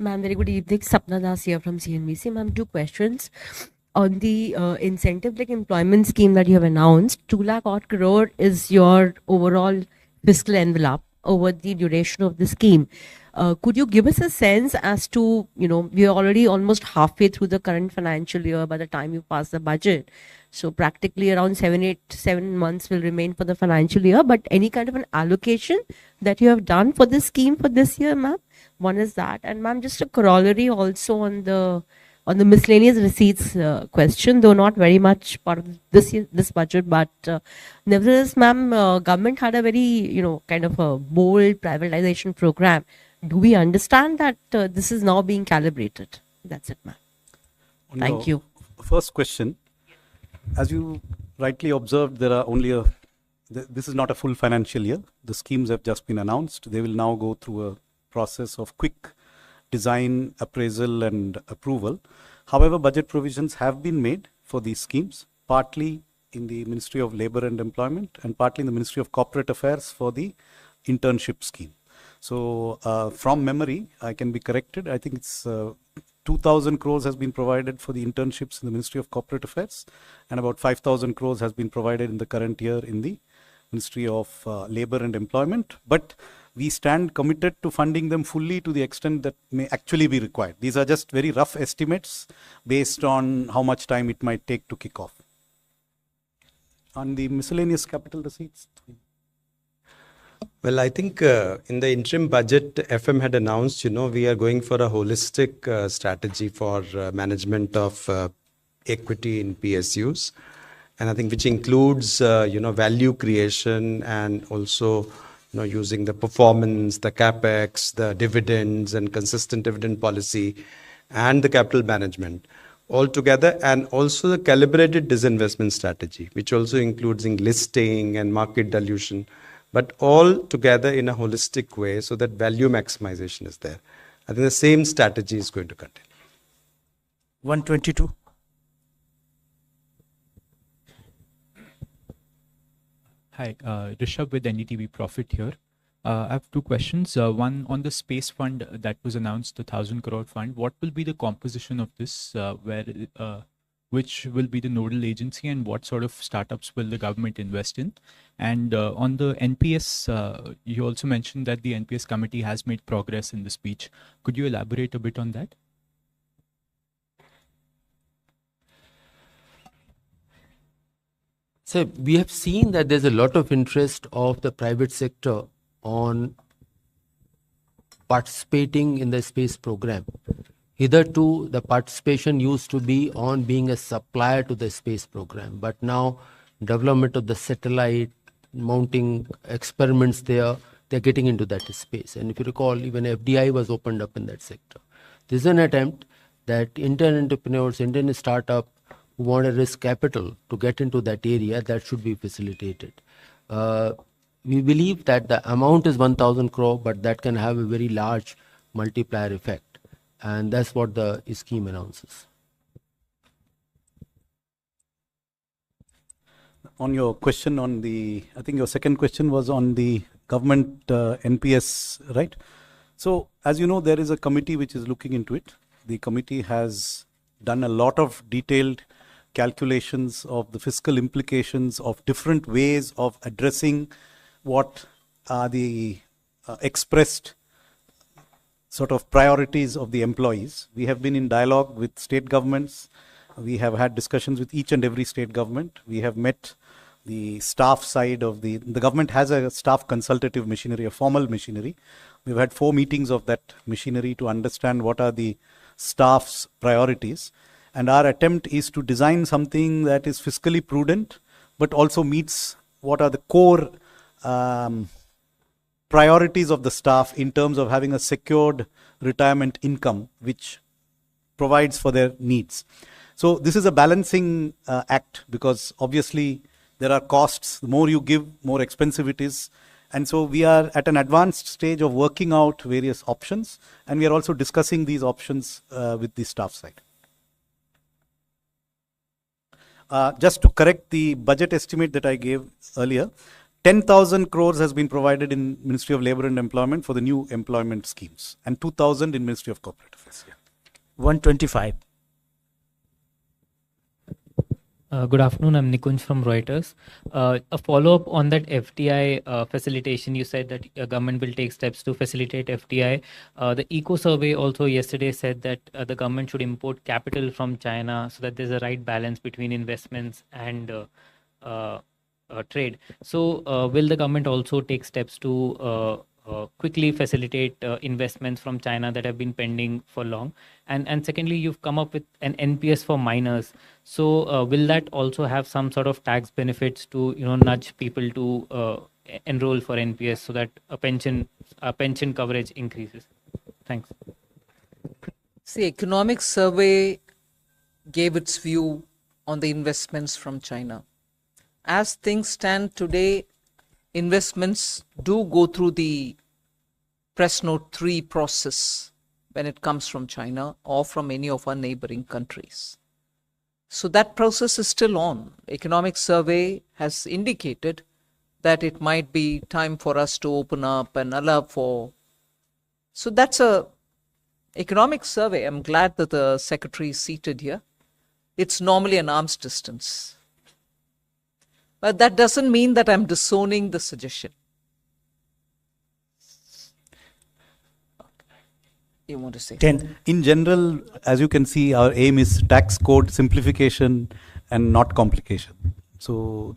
Ma'am, very good evening. Sapna Das here from CNBC. Ma'am, 2 questions. On the incentive-like employment scheme that you have announced, 2 lakh odd crore is your overall fiscal envelope over the duration of the scheme. Could you give us a sense as to, we are already almost halfway through the current financial year by the time you pass the budget. So practically around 7 months will remain for the financial year. But any kind of an allocation that you have done for this scheme for this year, ma'am? One is that. And ma'am, just a corollary also on the miscellaneous receipts question, though not very much part of this budget, but nevertheless, ma'am, government had a very, kind of a bold privatization program. Do we understand that this is now being calibrated? That's it, ma'am. Thank you. First question, as you rightly observed, there are only this is not a full financial year. The schemes have just been announced. They will now go through a process of quick design, appraisal, and approval. However, budget provisions have been made for these schemes, partly in the Ministry of Labour and Employment and partly in the Ministry of Corporate Affairs for the internship scheme. So from memory, I can be corrected. I think it's 2,000 crores has been provided for the internships in the Ministry of Corporate Affairs, and about 5,000 crores has been provided in the current year in the Ministry of Labour and Employment. But we stand committed to funding them fully to the extent that may actually be required. These are just very rough estimates based on how much time it might take to kick off. On the miscellaneous capital receipts. Well, I think in the interim budget, FM had announced, we are going for a holistic strategy for management of equity in PSUs. And I think which includes, value creation and also, using the performance, the capex, the dividends and consistent dividend policy and the capital management all together, and also the calibrated disinvestment strategy, which also includes listing and market dilution, but all together in a holistic way so that value maximization is there. I think the same strategy is going to continue. 122. Hi, Rishabh with NDTV Profit here. I have 2 questions. One on the space fund that was announced, the 1,000 crore fund. What will be the composition of this? Which will be the nodal agency, and what sort of startups will the government invest in? And on the NPS, you also mentioned that the NPS committee has made progress in the speech. Could you elaborate a bit on that? So we have seen that there's a lot of interest of the private sector on participating in the space program. Hitherto, the participation used to be on being a supplier to the space program, but now development of the satellite, mounting experiments there, they're getting into that space. And if you recall, even FDI was opened up in that sector. This is an attempt that Indian entrepreneurs, Indian startup who want to risk capital to get into that area, that should be facilitated. We believe that the amount is 1,000 crore, but that can have a very large multiplier effect. And that's what the scheme announces. On your question on the, I think your second question was on the government NPS, right? So as you know, there is a committee which is looking into it. The committee has done a lot of detailed calculations of the fiscal implications of different ways of addressing what are the expressed sort of priorities of the employees. We have been in dialogue with state governments, We have had discussions with each and every state government. We have met the staff side of the government has a staff consultative machinery, a formal machinery. We've had 4 meetings of that machinery to understand what are the staff's priorities. And our attempt is to design something that is fiscally prudent, but also meets what are the core priorities of the staff in terms of having a secured retirement income, which provides for their needs. So this is a balancing act, because obviously there are costs. The more you give, more expensive it is. And so we are at an advanced stage of working out various options, and we are also discussing these options with the staff side. Just to correct the budget estimate that I gave earlier, 10,000 crores has been provided in Ministry of Labour and Employment for the new employment schemes, and 2,000 in Ministry of Corporate Affairs. Yeah. 125. Good afternoon, I'm Nikunj from Reuters. A follow-up on that FDI facilitation, you said that government will take steps to facilitate FDI. The Eco Survey also yesterday said that the government should import capital from China so that there's a right balance between investments and trade. So will the government also take steps to quickly facilitate investments from China that have been pending for long? And secondly, you've come up with an NPS for minors. So will that also have some sort of tax benefits to nudge people to enroll for NPS so that a pension coverage increases? Thanks. See, Economic Survey gave its view on the investments from China. As things stand today, investments do go through the Press Note 3 process when it comes from China or from any of our neighboring countries. So that process is still on. Economic Survey has indicated that it might be time for us to open up and allow for. So that's a Economic Survey. I'm glad that the Secretary is seated here. It's normally an arm's distance. But that doesn't mean that I'm disowning the suggestion. You want to say? 10. In general, as you can see, our aim is tax code simplification and not complication. So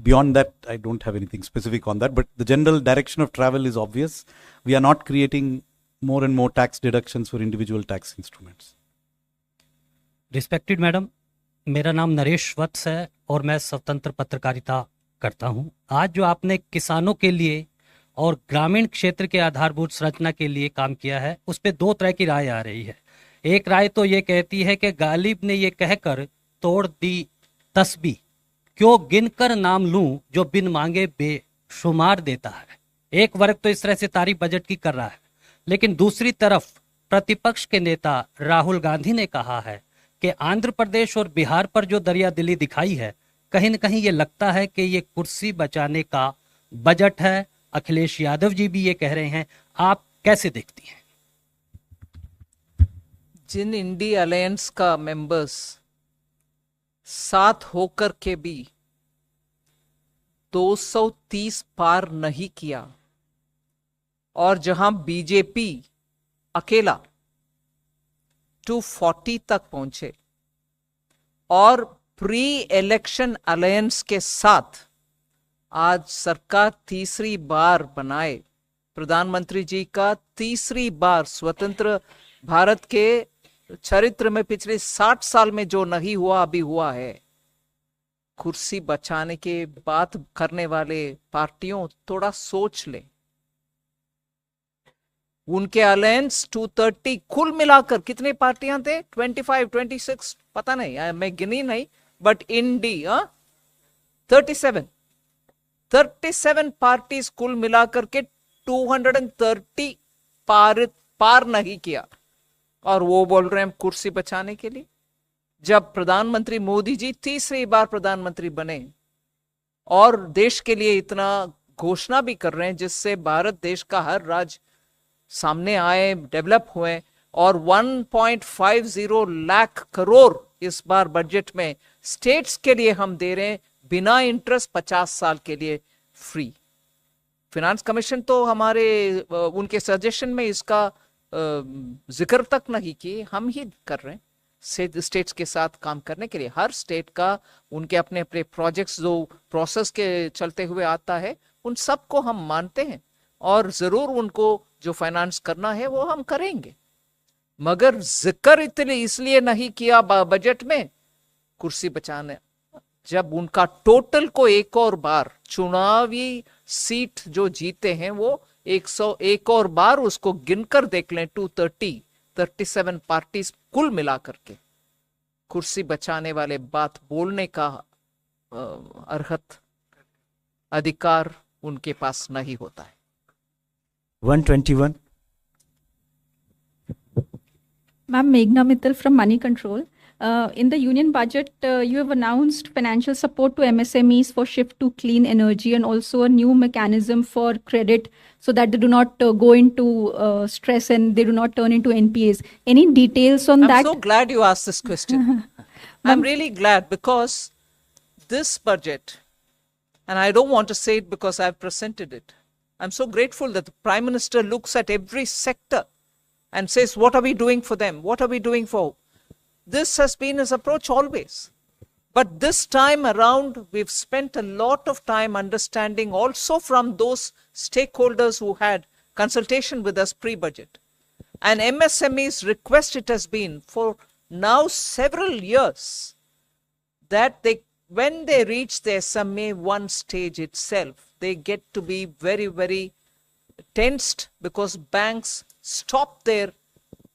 beyond that, I don't have anything specific on that. But the general direction of travel is obvious. We are not creating more and more tax deductions for individual tax instruments. Respected Madam, मेरा नाम नरेश वत्स है और मैं स्वतंत्र पत्रकारिता करता हूं। आज जो आपने किसानों के लिए और ग्रामीण क्षेत्र के आधारभूत संरचना के लिए काम किया है, उस पे 2 तरह की राय आ रही है। एक राय तो ये कहती है कि गालिब ने ये कहकर तोड़ दी तस्बीह, क्यों गिनकर नाम लूं जो बिन मांगे बेशुमार देता है। एक वर्ग तो इस तरह से तारीफ बजट की कर रहा है, लेकिन दूसरी तरफ प्रतिपक्ष के नेता राहुल गांधी ने कहा है कि आंध्र प्रदेश और बिहार पर जो दरिया दिली दिखाई है, कहीं न कहीं ये लगता है कि ये कुर्सी बचाने का बजट है। अखिलेश यादव जी भी ये कह रहे हैं, आप कैसे देखती हैं? जिन इंडी अलायंस का मेंबर्स साथ होकर के भी 230 पार नहीं किया, और जहां बीजेपी अकेला 240 तक पहुंचे, और प्री इलेक्शन अलायंस के साथ आज सरकार तीसरी बार बनाए, प्रधानमंत्री जी का तीसरी बार, स्वतंत्र भारत के चरित्र में पिछले 60 साल में जो नहीं हुआ अभी हुआ है। कुर्सी बचाने के बात करने वाले पार्टियों थोड़ा सोच ले। उनके अलायंस 230 कुल मिलाकर कितने पार्टियां थे? 25, 26 पता नहीं, मैं गिनी नहीं, बट इंडी 37 पार्टीज कुल मिलाकर के 230 पार नहीं किया, और वो बोल रहे हैं कुर्सी बचाने के लिए। जब प्रधानमंत्री मोदी जी तीसरी बार प्रधानमंत्री बने और देश के लिए इतना घोषणा भी कर रहे हैं जिससे भारत देश का हर राज्य सामने आए, डेवलप हुए, और 1.50 लाख करोड़ इस बार बजट में स्टेट्स के लिए हम दे रहे हैं बिना इंटरेस्ट 50 साल के लिए फ्री। फिनांस कमीशन तो हमारे उनके सजेशन में इसका जिक्र तक नहीं किए, हम ही कर रहे हैं। स्टेट्स के साथ काम करने के लिए। हर स्टेट का उनके अपने अपने प्रोजेक्ट्स जो प्रोसेस के चलते हुए आता है, उन सबको हम मानते हैं और जरूर उनको जो फाइनेंस करना है वो हम करेंगे, मगर जिक्र इसलिए नहीं किया बजट में कुर्सी बचाने। जब उनका टोटल को एक और बार चुनावी सीट जो जीते हैं वो 101 और बार उसको गिनकर देख लें, 237 पार्टीज कुल मिलाकर के, कुर्सी बचाने वाले बात बोलने का अर्हत अधिकार उनके पास नहीं होता है। 121. Ma'am, Meghna Mittal from Money Control. In the union budget, you have announced financial support to MSMEs for shift to clean energy and also a new mechanism for credit so that they do not go into stress and they do not turn into NPAs. Any details on that? I'm so glad you asked this question. I'm really glad because this budget, and I don't want to say it because I've presented it, I'm so grateful that the Prime Minister looks at every sector and says, what are we doing for them? What are we doing for? This has been his approach always. But this time around, we've spent a lot of time understanding also from those stakeholders who had consultation with us pre-budget. And MSME's request it has been for now several years that when they reach the SMA 1 stage itself, they get to be very, very tensed because banks stop their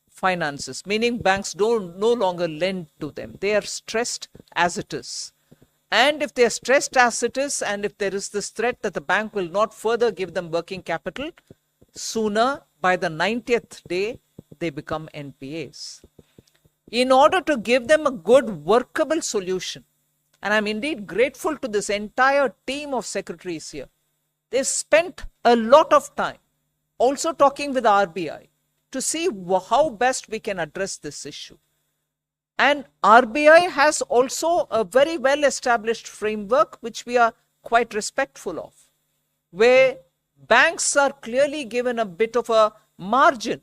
finances, meaning banks no longer lend to them. They are stressed as it is. And if they are stressed as it is, and if there is this threat that the bank will not further give them working capital, sooner, by the 90th day, they become NPAs. In order to give them a good workable solution, and I'm indeed grateful to this entire team of secretaries here, they've spent a lot of time also talking with RBI to see how best we can address this issue. And RBI has also a very well established framework which we are quite respectful of, where banks are clearly given a bit of a margin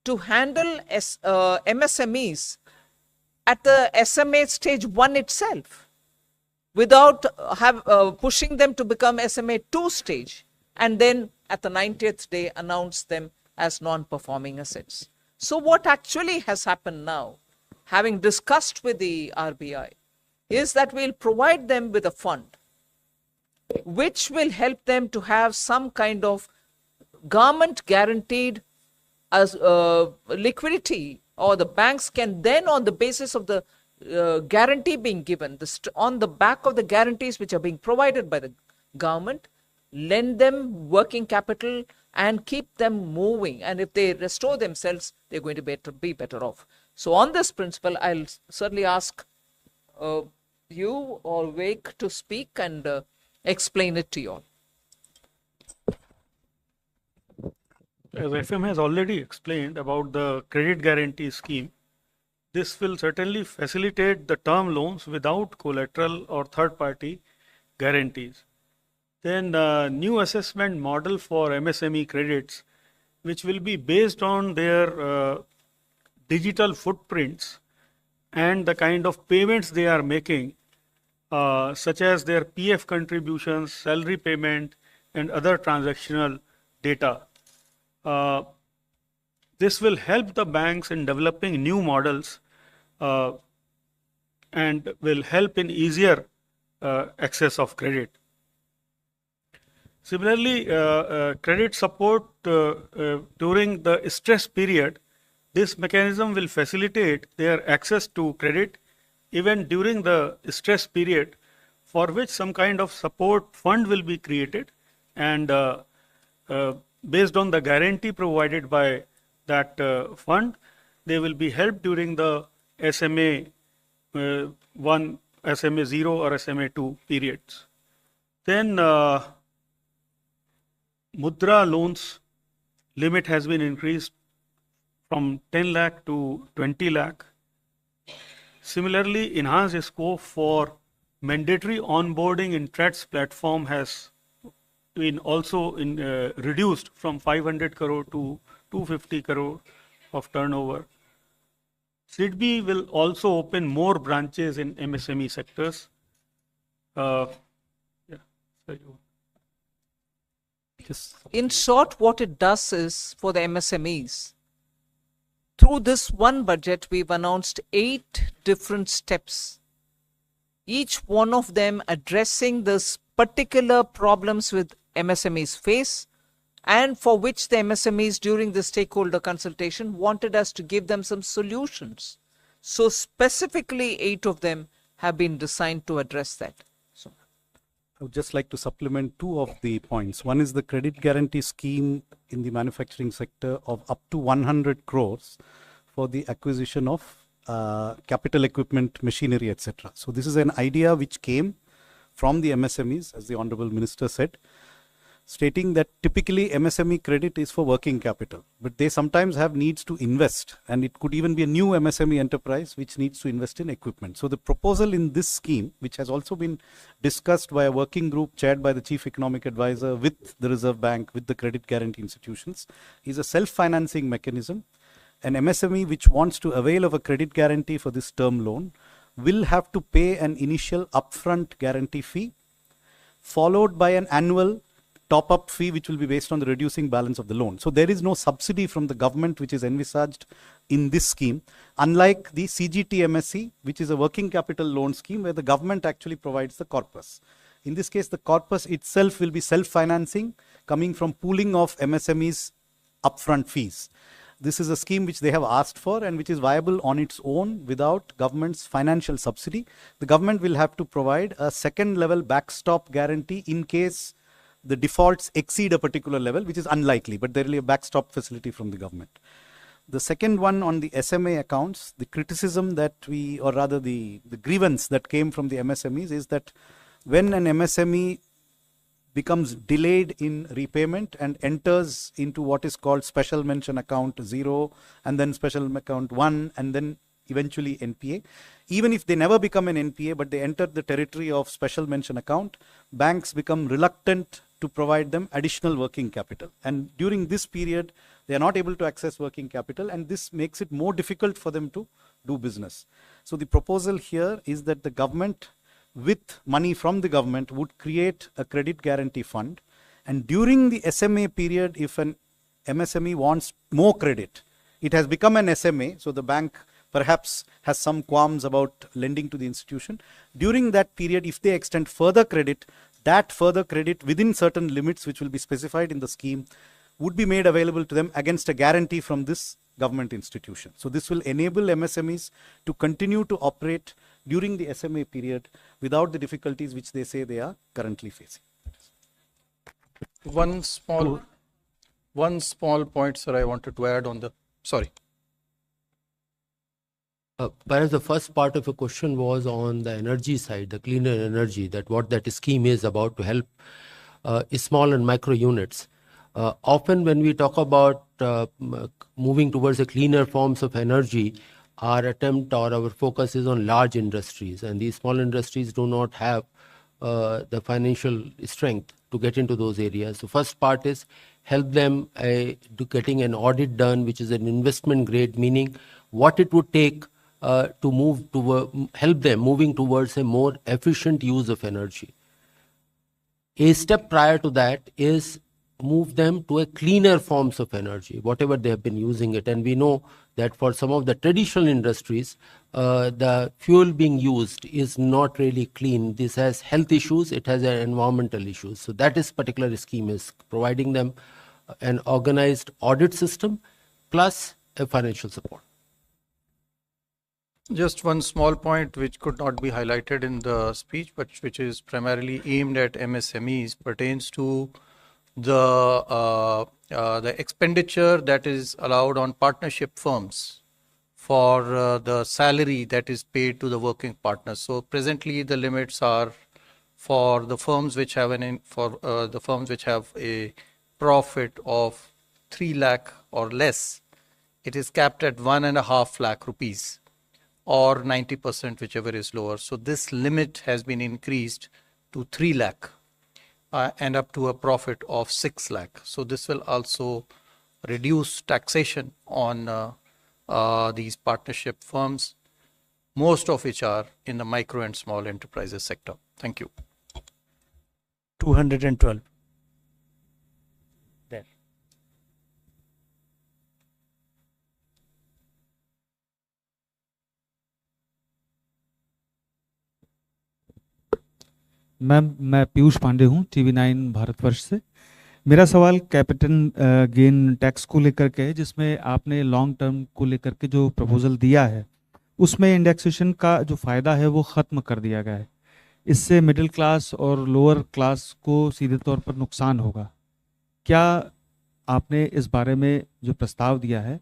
to handle MSMEs at the SMA stage 1 itself without pushing them to become SMA 2 stage and then at the 90th day announce them as non-performing assets. So what actually has happened now, having discussed with the RBI, is that we'll provide them with a fund which will help them to have some kind of government guaranteed as liquidity, or the banks can then, on the basis of the guarantee being given, on the back of the guarantees which are being provided by the government, lend them working capital and keep them moving. And if they restore themselves, they're going to be better off. So on this principle, I'll certainly ask you or Vivek to speak and explain it to you all. As FM has already explained about the credit guarantee scheme, this will certainly facilitate the term loans without collateral or third-party guarantees. Then new assessment model for MSME credits, which will be based on their digital footprints and the kind of payments they are making, such as their PF contributions, salary payment, and other transactional data. This will help the banks in developing new models and will help in easier access of credit. Similarly, credit support during the stress period, this mechanism will facilitate their access to credit even during the stress period, for which some kind of support fund will be created, and based on the guarantee provided by that fund, they will be helped during the SMA 1, SMA 0 or SMA 2 periods. Then Mudra loans limit has been increased from 10 lakh to 20 lakh. Similarly, enhanced scope for mandatory onboarding in TREDS platform has been also reduced from 500 crore to 250 crore of turnover. SIDBI will also open more branches in MSME sectors. Yeah. So In short, what it does is for the MSMEs, through this one budget, we've announced 8 different steps, each one of them addressing this particular problems with MSMEs face, and for which the MSMEs during the stakeholder consultation wanted us to give them some solutions. So specifically 8 of them have been designed to address that. So I would just like to supplement 2 of the points. One is the credit guarantee scheme in the manufacturing sector of up to 100 crores for the acquisition of capital equipment, machinery, etc. So this is an idea which came from the MSMEs, as the Honorable Minister said, stating that typically MSME credit is for working capital, but they sometimes have needs to invest, and it could even be a new MSME enterprise which needs to invest in equipment. So the proposal in this scheme, which has also been discussed by a working group chaired by the Chief Economic Advisor with the Reserve Bank, with the credit guarantee institutions, is a self-financing mechanism. An MSME which wants to avail of a credit guarantee for this term loan will have to pay an initial upfront guarantee fee, followed by an annual top-up fee which will be based on the reducing balance of the loan. So there is no subsidy from the government which is envisaged in this scheme, unlike the CGTMSE, which is a working capital loan scheme where the government actually provides the corpus. In this case, the corpus itself will be self-financing, coming from pooling of MSMEs' upfront fees. This is a scheme which they have asked for and which is viable on its own without government's financial subsidy. The government will have to provide a second level backstop guarantee in case the defaults exceed a particular level, which is unlikely, but there will be a backstop facility from the government. The second one on the SMA accounts, the criticism that we, or rather the grievance that came from the MSMEs is that when an MSME becomes delayed in repayment and enters into what is called special mention account 0 and then special account 1 and then eventually NPA. Even if they never become an NPA but they enter the territory of special mention account, banks become reluctant to provide them additional working capital. And during this period, they are not able to access working capital, and this makes it more difficult for them to do business. So the proposal here is that the government, with money from the government, would create a credit guarantee fund, and during the SMA period, if an MSME wants more credit, it has become an SMA, so the bank perhaps has some qualms about lending to the institution. During that period, if they extend further credit, that further credit within certain limits which will be specified in the scheme would be made available to them against a guarantee from this government institution. So this will enable MSMEs to continue to operate during the SMA period without the difficulties which they say they are currently facing. One small point, sir, I wanted to add on the, sorry. Perhaps the first part of your question was on the energy side, the cleaner energy, that what that scheme is about to help small and micro units. Often when we talk about moving towards the cleaner forms of energy, our attempt or our focus is on large industries, and these small industries do not have the financial strength to get into those areas. So first part is help them to getting an audit done, which is an investment grade, meaning what it would take to move to help them moving towards a more efficient use of energy. A step prior to that is move them to a cleaner forms of energy, whatever they have been using it. And we know that for some of the traditional industries, the fuel being used is not really clean. This has health issues, it has environmental issues. So that is particular scheme is providing them an organized audit system plus a financial support. Just one small point which could not be highlighted in the speech, but which is primarily aimed at MSMEs, pertains to the expenditure that is allowed on partnership firms for the salary that is paid to the working partners. So presently the limits are for the firms which have the firms which have a profit of 3 lakh or less. It is capped at 1.5 lakh rupees. Or 90%, whichever is lower. So this limit has been increased to 3 lakh and up to a profit of 6 lakh. So this will also reduce taxation on these partnership firms, most of which are in the micro and small enterprises sector. Thank you. 212. There. Ma'am, मैं पीयूष पांडे हूँ, TV9 Bharatvarsh से। मेरा सवाल capital gain tax को लेकर के है, जिसमें आपने लॉन्ग टर्म को लेकर के जो प्रपोजल दिया है उसमें इंडेक्सेशन का जो फ़ायदा है वो ख़त्म कर दिया गया है। इससे मिडिल क्लास और लोअर क्लास को सीधे तौर पर नुकसान होगा। क्या आपने इस बारे में जो प्रस्ताव दिया है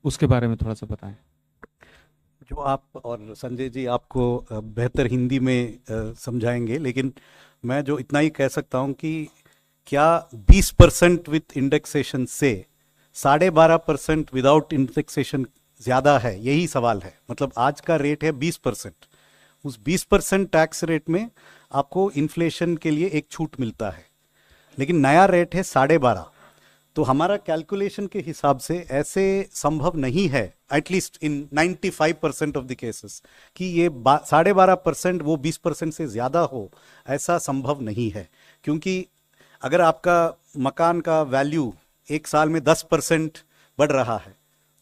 उसके बारे में थोड़ा सा बताएं। जो आप और संजय जी आपको बेहतर हिंदी में समझाएंगे, लेकिन मैं जो इतना ही कह सकता हूं कि क्या 20% विथ इंडेक्सेशन से 12.5% विदाउट इंडेक्सेशन ज़्यादा है, यही सवाल है। मतलब आज का रेट है 20%, उस 20% टैक्स रेट में आपको इन्फ्लेशन के लिए एक छूट मिलता है, लेकिन नया रेट है 12.5। तो हमारा कैलकुलेशन के हिसाब से ऐसे संभव नहीं है, at least in 95% of the cases, कि ये 12.5% वो 20% से ज़्यादा हो, ऐसा संभव नहीं है। क्योंकि अगर आपका मकान का वैल्यू एक साल में 10% बढ़ रहा है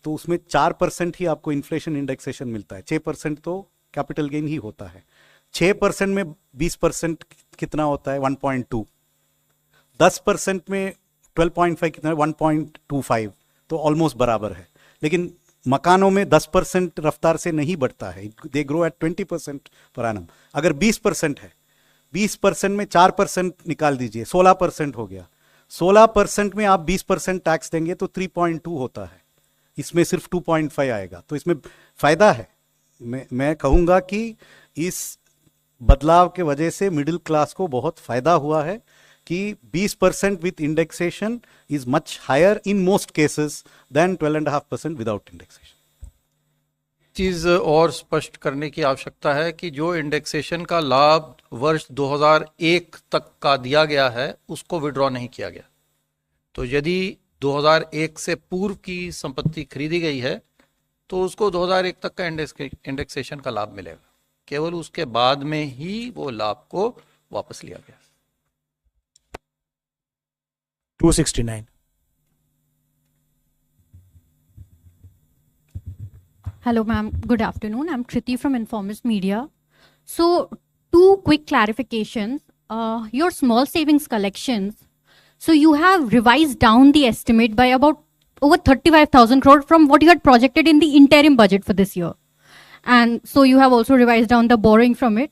तो उसमें 4% ही आपको इन्फ्लेशन इंडेक्सेशन मिलता है, 6% तो कैपिटल गेन ही होता है। 6% में 20% कितना होता है? 1.2। 10% में 12.5 कितना है? 1.25, तो ऑलमोस्ट बराबर है। लेकिन मकानों में 10% रफ्तार से नहीं बढ़ता है, they grow at 20% per annum. अगर 20% है, 20% में 4% निकाल दीजिए, 16% हो गया। 16% में आप 20% टैक्स देंगे तो 3.2 होता है, इसमें सिर्फ 2.5 आएगा। तो इसमें फायदा है। मैं कहूँगा कि इस बदलाव के वजह से मिडिल क्लास को बहुत फायदा हुआ है कि 20% with indexation is much higher in most cases than 12.5% without indexation. चीज़ और स्पष्ट करने की आवश्यकता है कि जो इंडेक्सेशन का लाभ वर्ष 2001 तक का दिया गया है उसको विड्रॉ नहीं किया गया। तो यदि 2001 से पूर्व की संपत्ति खरीदी गई है तो उसको 2001 तक का इंडेक्सेशन का लाभ मिलेगा, केवल उसके बाद में ही वो लाभ को वापस लिया गया। 269. Hello, ma'am. Good afternoon. I'm Kriti from Informist Media. So, two quick clarifications. Your small savings collections. So, you have revised down the estimate by about over 35,000 crore from what you had projected in the interim budget for this year. And so, you have also revised down the borrowing from it.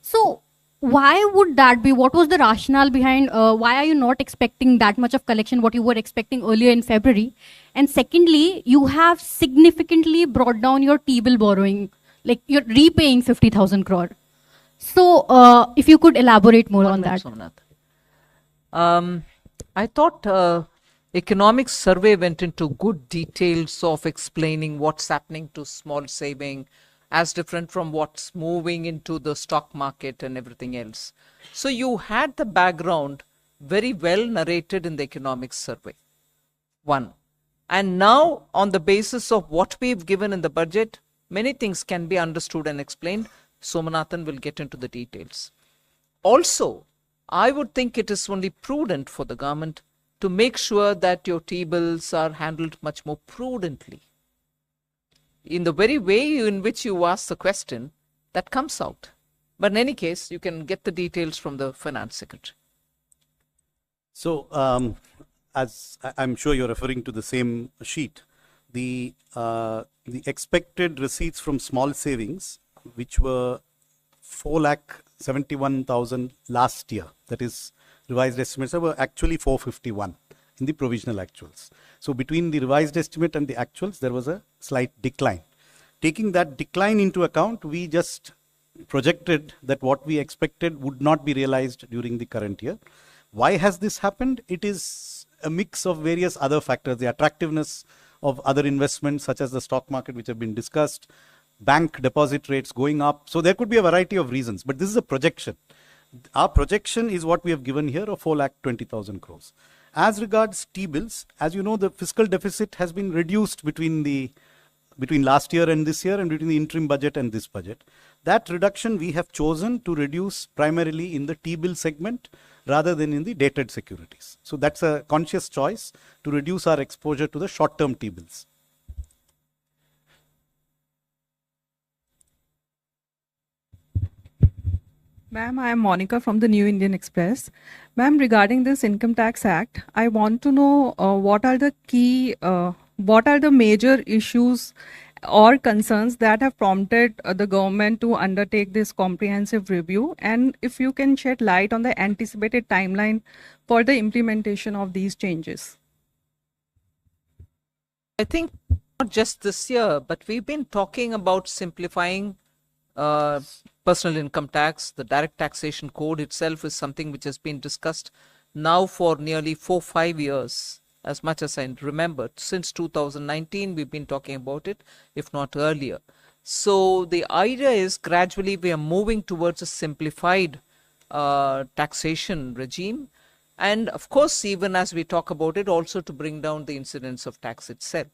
So, why would that be? What was the rationale behind why are you not expecting that much of collection what you were expecting earlier in February? And secondly, you have significantly brought down your T-bill borrowing, like you're repaying 50,000 crore. So if you could elaborate more on that. I thought economic survey went into good details of explaining what's happening to small saving, as different from what's moving into the stock market and everything else. So you had the background very well narrated in the economic survey. One. And now, on the basis of what we've given in the budget, many things can be understood and explained. Somanathan will get into the details. Also, I would think it is only prudent for the government to make sure that your T-bills are handled much more prudently. In the very way in which you ask the question, that comes out. But in any case, you can get the details from the Finance Secretary. So, as I'm sure you're referring to the same sheet, the expected receipts from small savings, which were 4,71,000 last year, that is revised estimates, were actually 451 in the provisional actuals. So between the revised estimate and the actuals, there was a slight decline. Taking that decline into account, we just projected that what we expected would not be realized during the current year. Why has this happened? It is a mix of various other factors, the attractiveness of other investments such as the stock market, which have been discussed, bank deposit rates going up. So there could be a variety of reasons, but this is a projection. Our projection is what we have given here of 4,20,000 crores. As regards T-bills, as you know, the fiscal deficit has been reduced between last year and this year, and between the interim budget and this budget. That reduction we have chosen to reduce primarily in the T-bill segment rather than in the dated securities. So that's a conscious choice to reduce our exposure to the short-term T-bills. Ma'am, I am Monica from the New Indian Express. Ma'am, regarding this Income Tax Act, I want to know what are the major issues or concerns that have prompted the government to undertake this comprehensive review, and if you can shed light on the anticipated timeline for the implementation of these changes. I think not just this year, but we've been talking about simplifying personal income tax. The direct taxation code itself is something which has been discussed now for nearly 4-5 years. As much as I remember, since 2019, we've been talking about it, if not earlier. So the idea is gradually we are moving towards a simplified taxation regime. And of course, even as we talk about it, also to bring down the incidence of tax itself.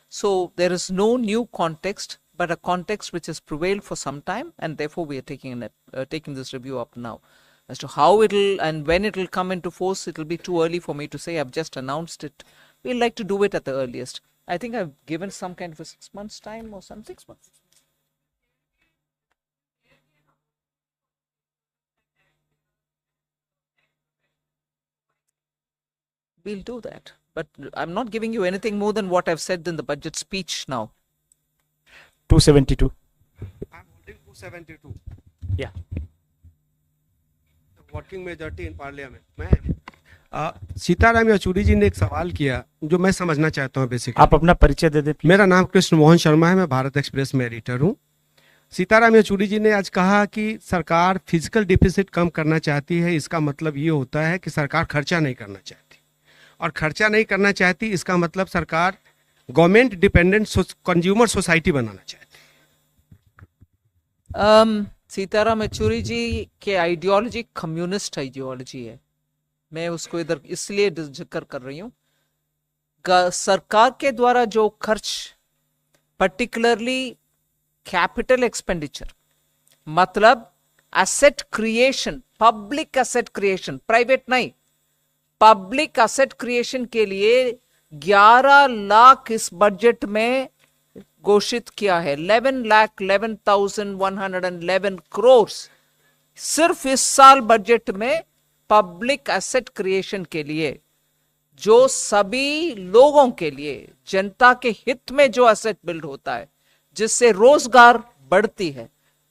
So there is no new context, but a context which has prevailed for some time, and therefore we are taking this review up now. As to how it'll and when it'll come into force, it'll be too early for me to say. I've just announced it. We'd like to do it at the earliest. I think I've given some kind of a 6 months time or something. 6 months. We'll do that. But I'm not giving you anything more than what I've said in the budget speech now. 272. I'm holding 272. Yeah. Working majority in parliament में सीताराम येचुरी जी ने एक सवाल किया जो मैं समझना चाहता हूं बेसिकली। आप अपना परिचय दे दें। मेरा नाम कृष्ण मोहन शर्मा है, मैं भारत एक्सप्रेस में एडिटर हूं। सीताराम येचुरी जी ने आज कहा कि सरकार फिजिकल डिफिसिट कम करना चाहती है, इसका मतलब ये होता है कि सरकार खर्चा नहीं करना चाहती, और खर्चा नहीं करना चाहती इसका मतलब सरकार गवर्नमेंट डिपेंडेंट कंज्यूमर सोसाइटी बनाना चाहती है। सीताराम येचुरी जी के आइडियोलॉजी कम्युनिस्ट आइडियोलॉजी है। मैं उसको इधर इसलिए जिक्र कर रही हूँ, सरकार के द्वारा जो खर्च, पर्टिकुलरली कैपिटल एक्सपेंडिचर, मतलब asset creation, public asset creation, private नहीं, पब्लिक एसेट क्रिएशन के लिए 11 लाख इस बजट में घोषित किया है। 11,11,111 करोड़ सिर्फ इस साल बजट में पब्लिक एसेट क्रिएशन के लिए, जो सभी लोगों के लिए, जनता के हित में जो एसेट बिल्ड होता है, जिससे रोजगार बढ़ती है,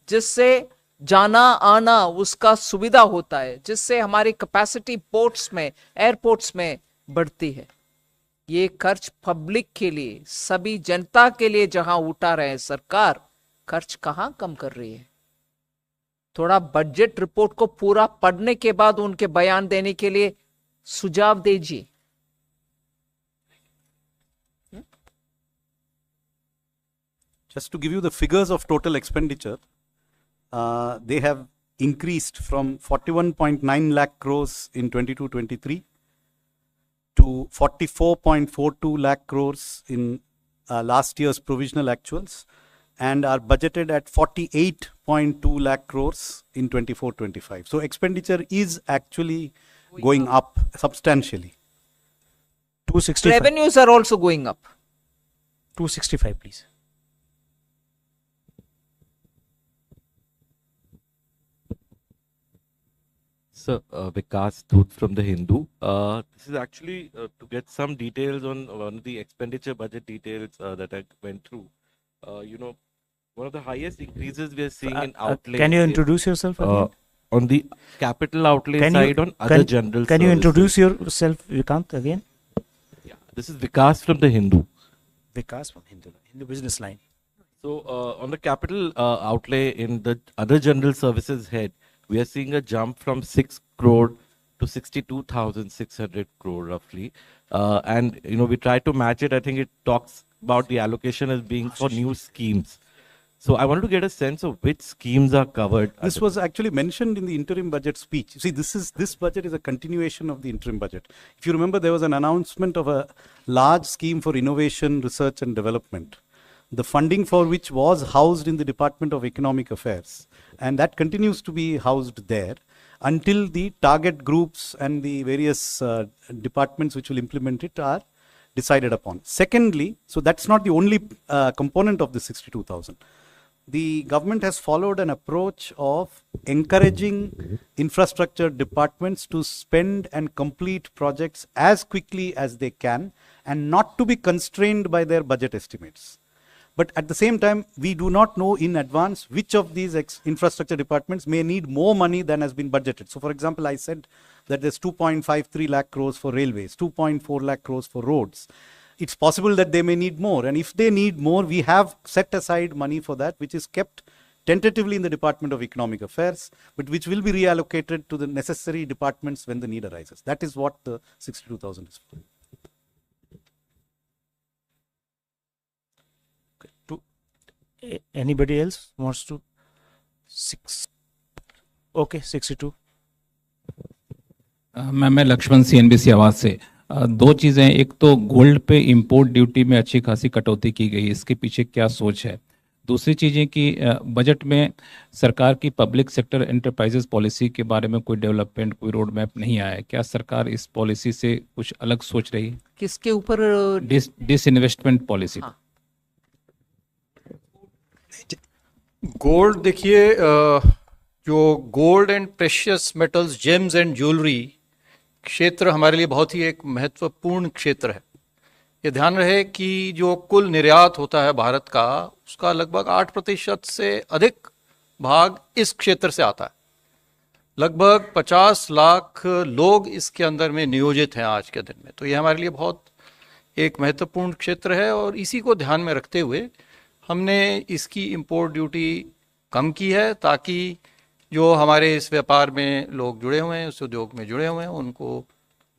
जिससे जाना आना उसका सुविधा होता है, जिससे हमारी कैपेसिटी पोर्ट्स में, एयरपोर्ट्स में बढ़ती है। ये खर्च पब्लिक के लिए, सभी जनता के लिए जहां उठा रहे हैं सरकार, खर्च कहां कम कर रही है? थोड़ा बजट रिपोर्ट को पूरा पढ़ने के बाद उनके बयान देने के लिए सुझाव दीजिए। Just to give you the figures of total expenditure, they have increased from 41.9 lakh crores in 22-23 to 44.42 lakh crores in last year's provisional actuals, and are budgeted at 48.2 lakh crores in 24-25. So expenditure is actually going up substantially. 265. Revenues are also going up. 265, please. Sir, Vikas Dhoot from The Hindu. This is actually to get some details on one of the expenditure budget details that I went through. One of the highest increases we are seeing in outlay. Can you introduce yourself again? On the capital outlay side on other general Can you services. introduce yourself, Vikant, again? Yeah, this is Vikas from The Hindu. Vikas from Hindu Business Line. So on the capital outlay in the other general services head, we are seeing a jump from 6 crore to 62,600 crore roughly. And we try to match it. I think it talks about the allocation as being for new schemes. So I wanted to get a sense of which schemes are covered. This was actually mentioned in the interim budget speech. See, this budget is a continuation of the interim budget. If you remember, there was an announcement of a large scheme for innovation, research and development, the funding for which was housed in the Department of Economic Affairs. And that continues to be housed there until the target groups and the various departments which will implement it are decided upon. Secondly, so that's not the only component of the 62,000. The government has followed an approach of encouraging infrastructure departments to spend and complete projects as quickly as they can and not to be constrained by their budget estimates. But at the same time, we do not know in advance which of these infrastructure departments may need more money than has been budgeted. So for example, I said that there's 2.53 lakh crores for railways, 2.4 lakh crores for roads. It's possible that they may need more. And if they need more, we have set aside money for that, which is kept tentatively in the Department of Economic Affairs, but which will be reallocated to the necessary departments when the need arises. That is what the 62,000 is for. Anybody else wants to? Okay, 62. मैं Lakshman CNBC आवाज से दो चीज़ें, एक तो gold पे import duty में अच्छी खासी कटौती की गई, इसके पीछे क्या सोच है? दूसरी चीज़ें कि बजट में सरकार की पब्लिक सेक्टर एंटरप्राइजेस पॉलिसी के बारे में कोई डेवलपमेंट, कोई रोड मैप नहीं आया है। क्या सरकार इस पॉलिसी से कुछ अलग सोच रही है? किसके ऊपर? Disinvestment policy. गोल्ड, देखिए जो gold and precious metals, James and jewellery क्षेत्र हमारे लिए बहुत ही एक महत्वपूर्ण क्षेत्र है। ये ध्यान रहे कि जो कुल निर्यात होता है भारत का, उसका लगभग 8% से अधिक भाग इस क्षेत्र से आता है। लगभग 50 लाख लोग इसके अंदर में नियोजित हैं आज के दिन में। तो ये हमारे लिए बहुत एक महत्वपूर्ण क्षेत्र है और इसी को ध्यान में रखते हुए हमने इसकी इंपोर्ट ड्यूटी कम की है, ताकि जो हमारे इस व्यापार में लोग जुड़े हुए हैं, उस उद्योग में जुड़े हुए हैं, उनको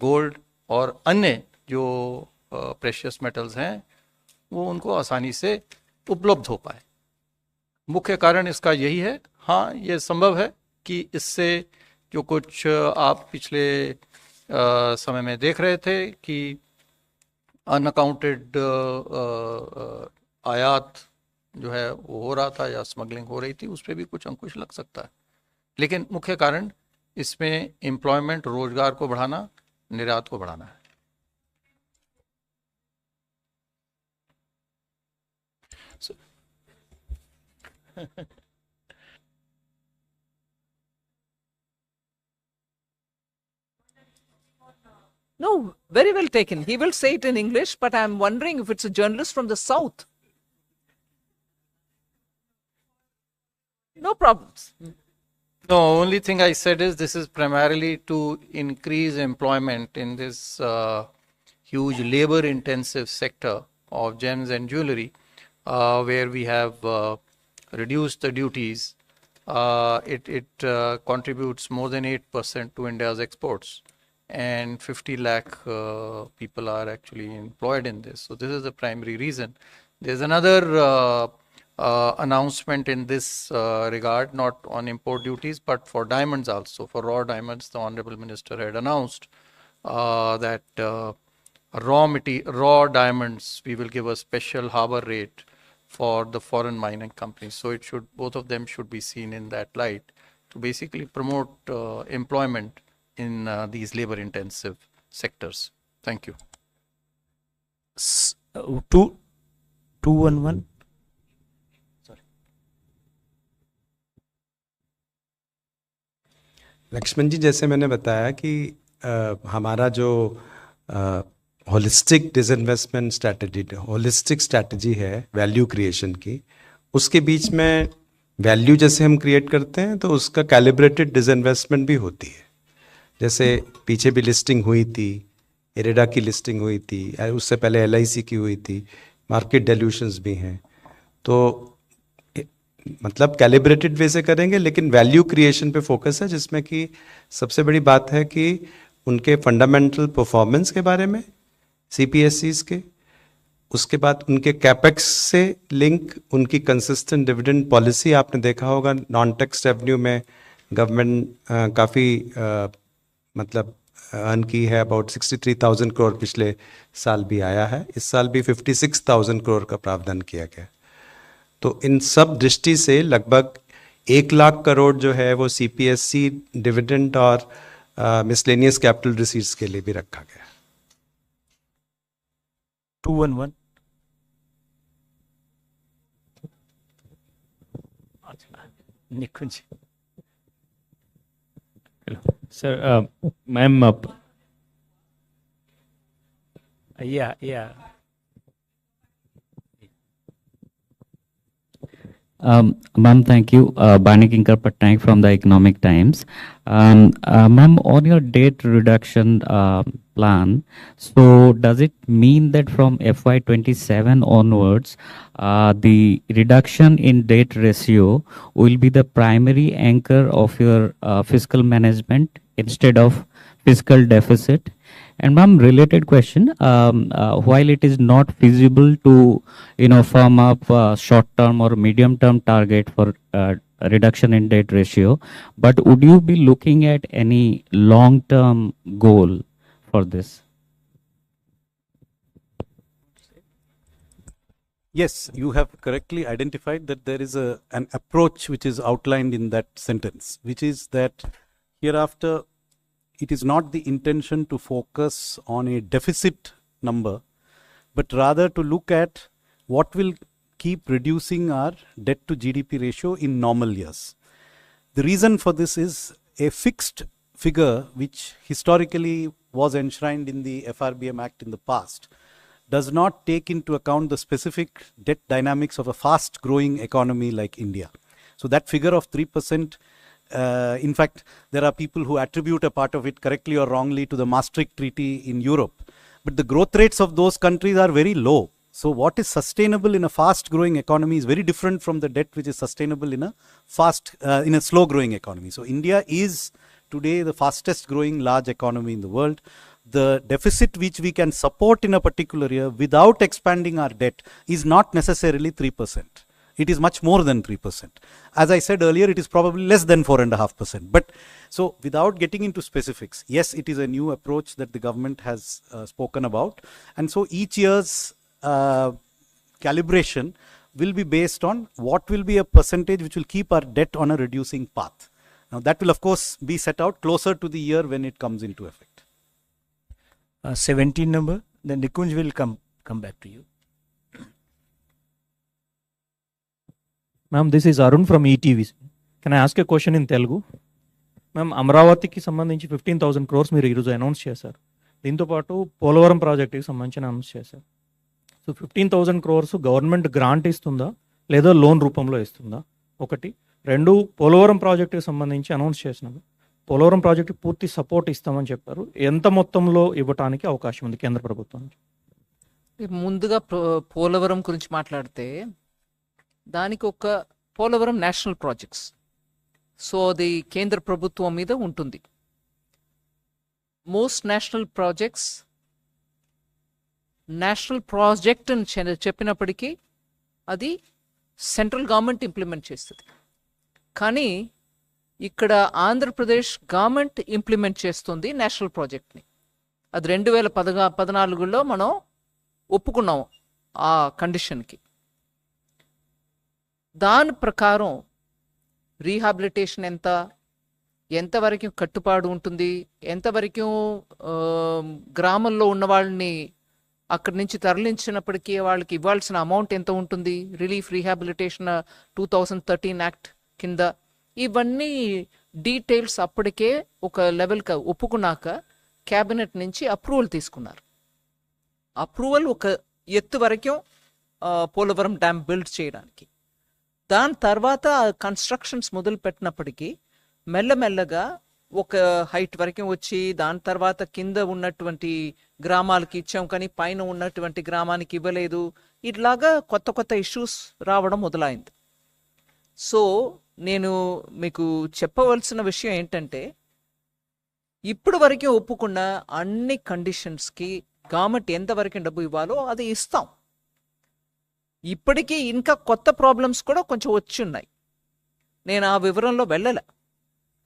गोल्ड और अन्य जो प्रेशियस मेटल्स हैं वो उनको आसानी से उपलब्ध हो पाए। मुख्य कारण इसका यही है। हाँ, ये संभव है कि इससे जो कुछ आप पिछले समय में देख रहे थे कि अनअकाउंटेड आयात जो है वो हो रहा था या स्मगलिंग हो रही थी, उस पर भी कुछ अंकुश लग सकता है। लेकिन मुख्य कारण इसमें एम्प्लॉयमेंट, रोजगार को बढ़ाना, निर्यात को बढ़ाना है। No, very well taken. He will say it in English, but I'm wondering if it's a journalist from the South. No problems. No, only thing I said is this is primarily to increase employment in this huge labor-intensive sector of gems and jewelry, where we have reduced the duties. It contributes more than 8% to India's exports, and 50 lakh people are actually employed in this. So this is the primary reason. There's another announcement in this regard, not on import duties, but for diamonds also. For raw diamonds, the Honorable Minister had announced that raw diamonds, we will give a special harbor rate for the foreign mining companies. So it should, both of them should be seen in that light to basically promote employment in these labor-intensive sectors. Thank you. 211. Lakshman जी, जैसे मैंने बताया कि हमारा जो holistic disinvestment strategy, holistic strategy है value creation की, उसके बीच में वैल्यू जैसे हम क्रिएट करते हैं तो उसका कैलिब्रेटेड डिसइन्वेस्टमेंट भी होती है। जैसे पीछे भी लिस्टिंग हुई थी, इरेडा की लिस्टिंग हुई थी, उससे पहले LIC की हुई थी, मार्केट डेल्यूशंस भी हैं। तो मतलब कैलिब्रेटेड वे से करेंगे, लेकिन वैल्यू क्रिएशन पे फोकस है, जिसमें कि सबसे बड़ी बात है कि उनके फंडामेंटल परफॉर्मेंस के बारे में CPSEs के, उसके बाद उनके कैपेक्स से लिंक उनकी कंसिस्टेंट डिविडेंड पॉलिसी, आपने देखा होगा नॉन टैक्स रेवेन्यू में गवर्नमेंट काफ़ी मतलब अर्न की है, अबाउट 63,000 करोड़ पिछले साल भी आया है, इस साल भी 56,000 करोड़ का प्रावधान किया गया। तो इन सब दृष्टि से लगभग 1 लाख करोड़ जो है वो CPSC डिविडेंड और मिसलेनियस कैपिटल रिसीट्स के लिए भी रखा गया। 211 निकुंज। Sir, ma'am, yeah. Ma'am, thank you. Bani Kinkar Patnaik from the Economic Times. Ma'am, on your debt reduction plan, so does it mean that from FY27 onwards, the reduction in debt ratio will be the primary anchor of your fiscal management instead of fiscal deficit? And ma'am, related question, while it is not feasible to, firm up short-term or medium-term target for reduction in debt ratio, but would you be looking at any long-term goal for this? Yes, you have correctly identified that there is an approach which is outlined in that sentence, which is that hereafter it is not the intention to focus on a deficit number, but rather to look at what will keep reducing our debt to GDP ratio in normal years. The reason for this is a fixed figure which historically was enshrined in the FRBM Act in the past does not take into account the specific debt dynamics of a fast growing economy like India. So that figure of 3%, in fact, there are people who attribute a part of it correctly or wrongly to the Maastricht Treaty in Europe. But the growth rates of those countries are very low. So what is sustainable in a fast growing economy is very different from the debt which is sustainable in a slow growing economy. So India is today the fastest growing large economy in the world. The deficit which we can support in a particular year without expanding our debt is not necessarily 3%. It is much more than 3%. As I said earlier, it is probably less than 4.5%. But so without getting into specifics, yes, it is a new approach that the government has spoken about. And so each year's calibration will be based on what will be a percentage which will keep our debt on a reducing path. Now that will of course be set out closer to the year when it comes into effect. 17 number, then Nikunj will come back to you. Ma'am, this is Arun from ETV. Can I ask a question in Telugu? Ma'am, అమరావతికి సంబంధించి 15,000 crores మీరు ఈరోజు announce చేశారు. దీంతోపాటు పోలవరం ప్రాజెక్ట్కి సంబంధించి announce చేశారు. So 15,000 crores government grant ఇస్తుందా లేదా లోన్ రూపంలో ఇస్తుందా? ఒకటి. రెండు, పోలవరం ప్రాజెక్టుకి సంబంధించి అనౌన్స్ చేసినాము. పోలవరం ప్రాజెక్టు పూర్తి సపోర్ట్ ఇస్తామని చెప్పారు. ఎంత మొత్తంలో ఇవ్వడానికి అవకాశం ఉంది కేంద్ర ప్రభుత్వం? ముందుగా పోలవరం గురించి మాట్లాడితే దానికి ఒక పోలవరం నేషనల్ ప్రాజెక్ట్స్, సో అది కేంద్ర ప్రభుత్వం మీద ఉంటుంది. Most national projects national project అని చెప్పినప్పటికీ అది సెంట్రల్ గవర్నమెంట్ ఇంప్లిమెంట్ చేస్తుంది. కానీ ఇక్కడ ఆంధ్రప్రదేశ్ గవర్నమెంట్ ఇంప్లిమెంట్ చేస్తుంది నేషనల్ ప్రాజెక్ట్ని. అది 2014లో మనం ఒప్పుకున్నాం ఆ కండిషన్కి. దాని ప్రకారం రీహాబిలిటేషన్ ఎంతవరకు కట్టుబాటు ఉంటుంది, ఎంతవరకు గ్రామంలో ఉన్న వాళ్ళని అక్కడి నుంచి తరలించినప్పటికీ వాళ్ళకి ఇవ్వాల్సిన అమౌంట్ ఎంత ఉంటుంది, రిలీఫ్ రీహాబిలిటేషన్ 2013 యాక్ట్ కింద, ఇవన్నీ డీటెయిల్స్ అప్పటికే ఒక లెవెల్కి ఒప్పుకున్నాక క్యాబినెట్ నుంచి అప్రూవల్ తీసుకున్నారు. అప్రూవల్ ఒక ఎత్తు వరకు పోలవరం డ్యామ్ బిల్డ్ చేయడానికి. దాని తర్వాత కన్స్ట్రక్షన్స్ మొదలు పెట్టినప్పటికీ మెల్లమెల్లగా ఒక హైట్ వరకు వచ్చి దాని తర్వాత కింద ఉన్నటువంటి గ్రామాలకి ఇచ్చాం కానీ పైన ఉన్నటువంటి గ్రామానికి ఇవ్వలేదు. ఇట్లాగా కొత్త కొత్త ఇష్యూస్ రావడం మొదలైంది. సో నేను మీకు చెప్పవలసిన విషయం ఏంటంటే, ఇప్పుడు వరకు ఒప్పుకున్న అన్ని కండిషన్స్కి గవర్నమెంట్ ఎంతవరకు డబ్బు ఇవ్వాలో అది ఇస్తాం. ఇప్పటికీ ఇంకా కొత్త ప్రాబ్లమ్స్ కూడా కొంచెం వచ్చి ఉన్నాయి. నేను ఆ వివరంలో వెళ్ళలే.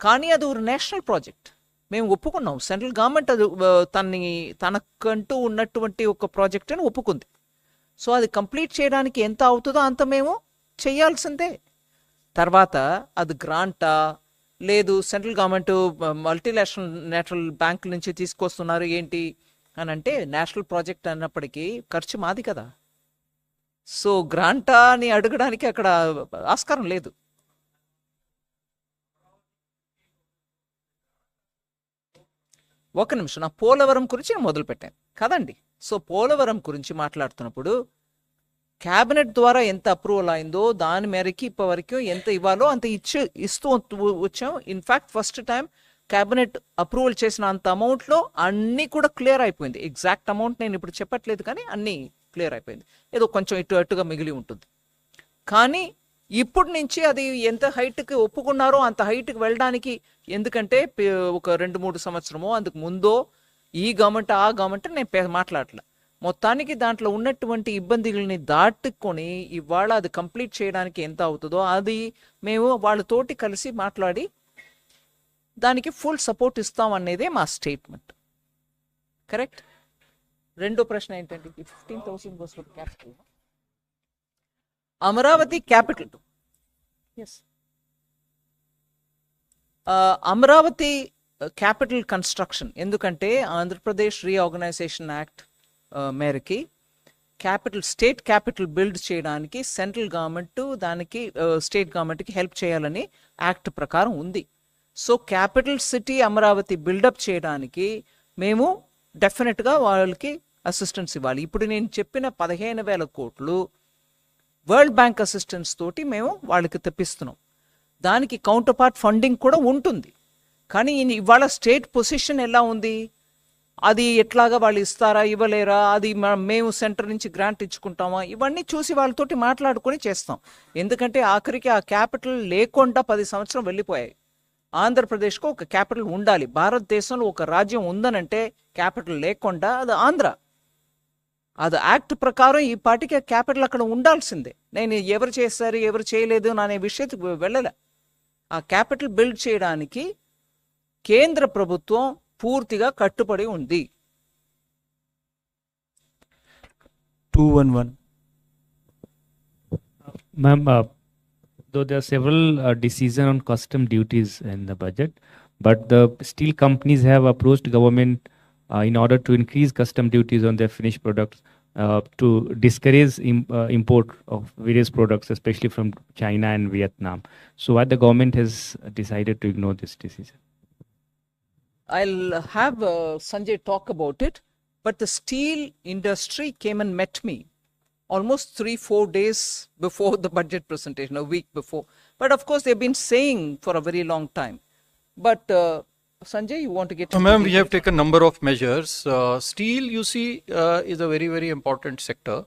కానీ అది ఒక నేషనల్ ప్రాజెక్ట్, మేము ఒప్పుకున్నాం. సెంట్రల్ గవర్నమెంట్ అది తనకంటూ ఉన్నటువంటి ఒక ప్రాజెక్ట్ అని ఒప్పుకుంది. సో అది కంప్లీట్ చేయడానికి ఎంత అవుతుందో అంత మేము చేయాల్సిందే. తర్వాత అది గ్రాంటా లేదు సెంట్రల్ గవర్నమెంట్ నేషనల్ బ్యాంక్ నుంచి తీసుకొస్తున్నారు ఏంటి అని అంటే, నేషనల్ ప్రాజెక్ట్ అన్నప్పటికీ ఖర్చు మాది కదా. సో గ్రాంటా అని అడగడానికి అక్కడ ఆస్కారం లేదు. ఒక నిమిషం, నా పోలవరం గురించి నేను మొదలుపెట్టాను కదండి. సో పోలవరం గురించి మాట్లాడుతున్నప్పుడు క్యాబినెట్ ద్వారా ఎంత అప్రూవల్ అయిందో దాని మేరకి ఇప్పటివరకు ఎంత ఇవ్వాలో అంత ఇస్తూ వచ్చాం. In fact first time cabinet approval చేసిన అంత అమౌంట్లో అన్నీ కూడా క్లియర్ అయిపోయింది. ఎగ్జాక్ట్ అమౌంట్ నేను ఇప్పుడు చెప్పట్లేదు, కానీ అన్నీ క్లియర్ అయిపోయింది. ఏదో కొంచెం అటుగా మిగిలి ఉంటుంది. కానీ ఇప్పుడు నుంచి అది ఎంత హైట్కి ఒప్పుకున్నారో అంత హైట్కి వెళ్ళడానికి, ఎందుకంటే ఒక 2-3 సంవత్సరమో అందుకు ముందో ఈ గవర్నమెంట్ ఆ గవర్నమెంట్ నేను మాట్లాడలే. మొత్తానికి దాంట్లో ఉన్నటువంటి ఇబ్బందుల్ని దాటుకొని ఇవాళ అది కంప్లీట్ చేయడానికి ఎంత అవుతుందో అది మేము వాళ్ళతోటి కలిసి మాట్లాడి దానికి ఫుల్ సపోర్ట్ ఇస్తాం అనేదే మా స్టేట్మెంట్. కరెక్ట్. రెండో ప్రశ్న ఏంటంటే 15,000 was for capital. Amaravati capital. Yes, Amaravati capital construction, ఎందుకంటే ఆంధ్రప్రదేశ్ రీఆర్గనైజేషన్ యాక్ట్ మేరకి స్టేట్ క్యాపిటల్ బిల్డ్ చేయడానికి సెంట్రల్ గవర్నమెంట్ దానికి స్టేట్ గవర్నమెంట్కి హెల్ప్ చేయాలని యాక్ట్ ప్రకారం ఉంది. So capital city Amaravati build up చేయడానికి మేము డెఫినెట్గా వాళ్ళకి అసిస్టెన్స్ ఇవ్వాలి. ఇప్పుడు నేను చెప్పిన 15,000 కోట్లు వరల్డ్ బ్యాంక్ అసిస్టెన్స్ తోటి మేము వాళ్ళకి తెప్పిస్తున్నాం. దానికి కౌంటర్ పార్ట్ ఫండింగ్ కూడా ఉంటుంది. కానీ ఇవాళ స్టేట్ పొజిషన్ ఎలా ఉంది, అది ఎట్లాగా వాళ్ళు ఇస్తారా ఇవ్వలేరా, అది మేము సెంటర్ నుంచి గ్రాంట్ ఇచ్చుకుంటామా, ఇవన్నీ చూసి వాళ్ళతోటి మాట్లాడుకొని చేస్తాం. ఎందుకంటే ఆఖరికి ఆ క్యాపిటల్ లేకుండా 10 సంవత్సరం వెళ్ళిపోయాయి. ఆంధ్రప్రదేశ్కు ఒక క్యాపిటల్ ఉండాలి. భారతదేశంలో ఒక రాజ్యం ఉందనంటే క్యాపిటల్ లేకుండా అది ఆంధ్ర. అది యాక్ట్ ప్రకారం ఈ పార్టీకి క్యాపిటల్ అక్కడ ఉండాల్సిందే. నేను ఎవరు చేస్తారు ఎవరు చేయలేదు అనే విషయానికి వెళ్ళలే. ఆ క్యాపిటల్ బిల్డ్ చేయడానికి కేంద్ర ప్రభుత్వం పూర్తిగా కట్టుబడి ఉంది. 211. Ma'am, though there are several decisions on custom duties in the budget, but the steel companies have approached government in order to increase custom duties on their finished products to discourage import of various products, especially from China and Vietnam. So why the government has decided to ignore this decision? I'll have Sanjay talk about it, but the steel industry came and met me almost 3-4 days before the budget presentation, a week before. But of course, they've been saying for a very long time. But Sanjay, you want to get into Ma'am, we have taken a number of measures. Steel, you see, is a very, very important sector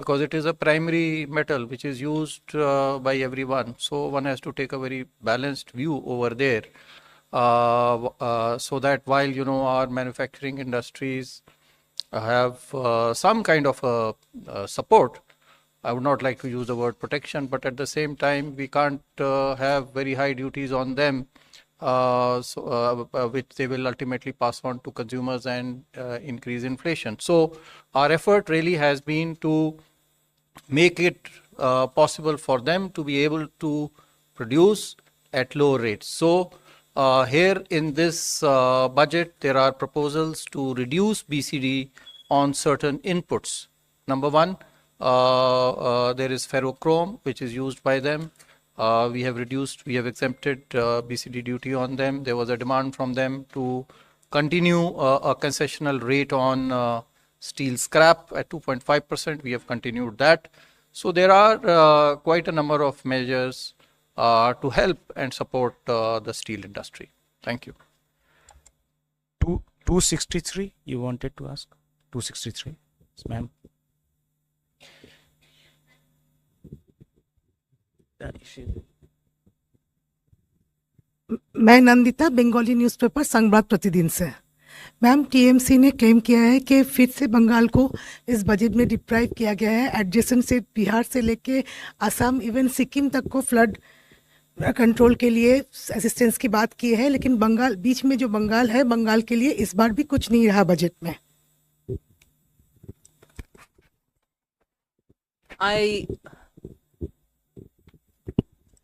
because it is a primary metal which is used by everyone. So one has to take a very balanced view over there. So that while our manufacturing industries have some kind of support, I would not like to use the word protection, but at the same time we can't have very high duties on them, which they will ultimately pass on to consumers and increase inflation. So our effort really has been to make it possible for them to be able to produce at low rates. So here in this budget, there are proposals to reduce BCD on certain inputs. Number one, there is ferrochrome, which is used by them. We have exempted BCD duty on them. There was a demand from them to continue a concessional rate on steel scrap at 2.5%. We have continued that. So there are quite a number of measures to help and support the steel industry. Thank you. 263, you wanted to ask? 263, yes, ma'am. मैं Nandita, Bengali newspaper Sangbad प्रतिदिन से। Ma'am TMC ने claim किया है कि फिर से बंगाल को इस बजट में डिप्राइव किया गया है। एडजेसेंट से बिहार से लेके असम इवन सिक्किम तक को फ्लड कंट्रोल के लिए असिस्टेंस की बात की है, लेकिन बंगाल बीच में जो बंगाल है, बंगाल के लिए इस बार भी कुछ नहीं रहा बजट में।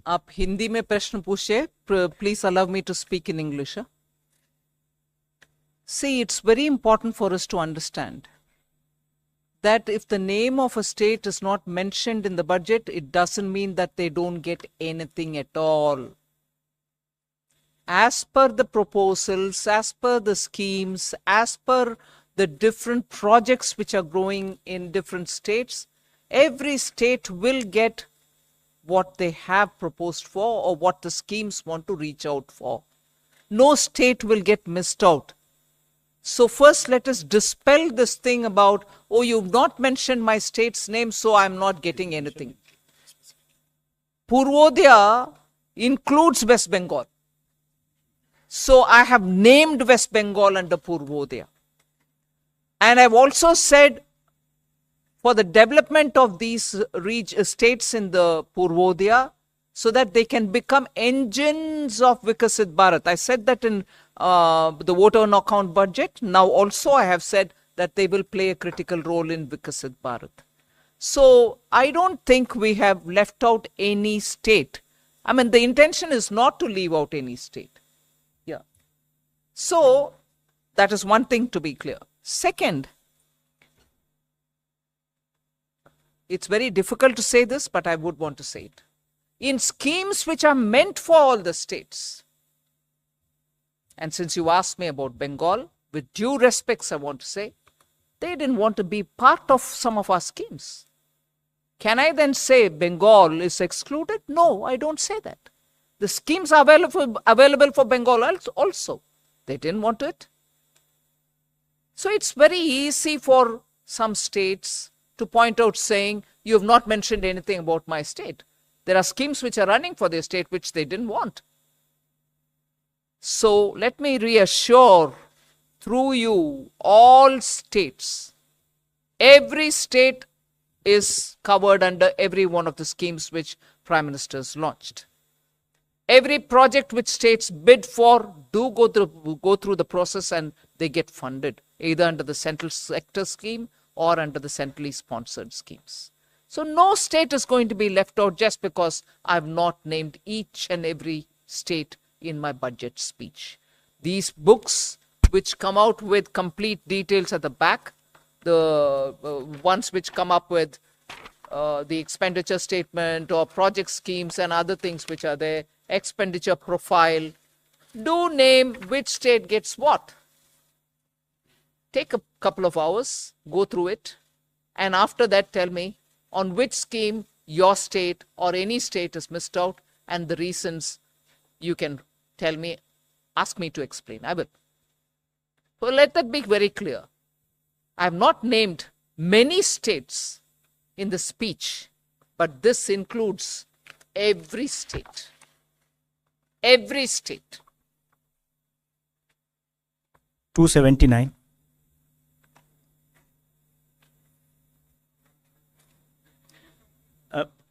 आप हिंदी में प्रश्न पूछे, please allow me to speak in English. See, it's very important for us to understand that if the name of a state is not mentioned in the budget, it doesn't mean that they don't get anything at all. As per the proposals, as per the schemes, as per the different projects which are growing in different states, every state will get what they have proposed for or what the schemes want to reach out for. No state will get missed out. So first let us dispel this thing about, oh, you've not mentioned my state's name, so I'm not getting anything. Purvodaya includes West Bengal. So I have named West Bengal under Purvodaya. And I've also said for the development of these states in the Purvodaya, so that they can become engines of Vikasit Bharat. I said that in the voter on account budget. Now also I have said that they will play a critical role in Vikasit Bharat. So I don't think we have left out any state. I mean, the intention is not to leave out any state. Yeah. So that is one thing to be clear. Second, it's very difficult to say this, but I would want to say it. In schemes which are meant for all the states, and since you asked me about Bengal, with due respects I want to say, they didn't want to be part of some of our schemes. Can I then say Bengal is excluded? No, I don't say that. The schemes are available for Bengal also. They didn't want it. So it's very easy for some states to point out saying, you have not mentioned anything about my state. There are schemes which are running for their state which they didn't want. So let me reassure through you all states. Every state is covered under every one of the schemes which Prime Minister has launched. Every project which states bid for do go through the process and they get funded either under the central sector scheme or under the centrally sponsored schemes. So no state is going to be left out just because I have not named each and every state in my budget speech. These books which come out with complete details at the back, the ones which come up with the expenditure statement or project schemes and other things which are there, expenditure profile, do name which state gets what. Take a couple of hours, go through it, and after that tell me on which scheme your state or any state is missed out, and the reasons you can tell me, ask me to explain. I will. So let that be very clear. I have not named many states in the speech, but this includes every state. Every state. 279.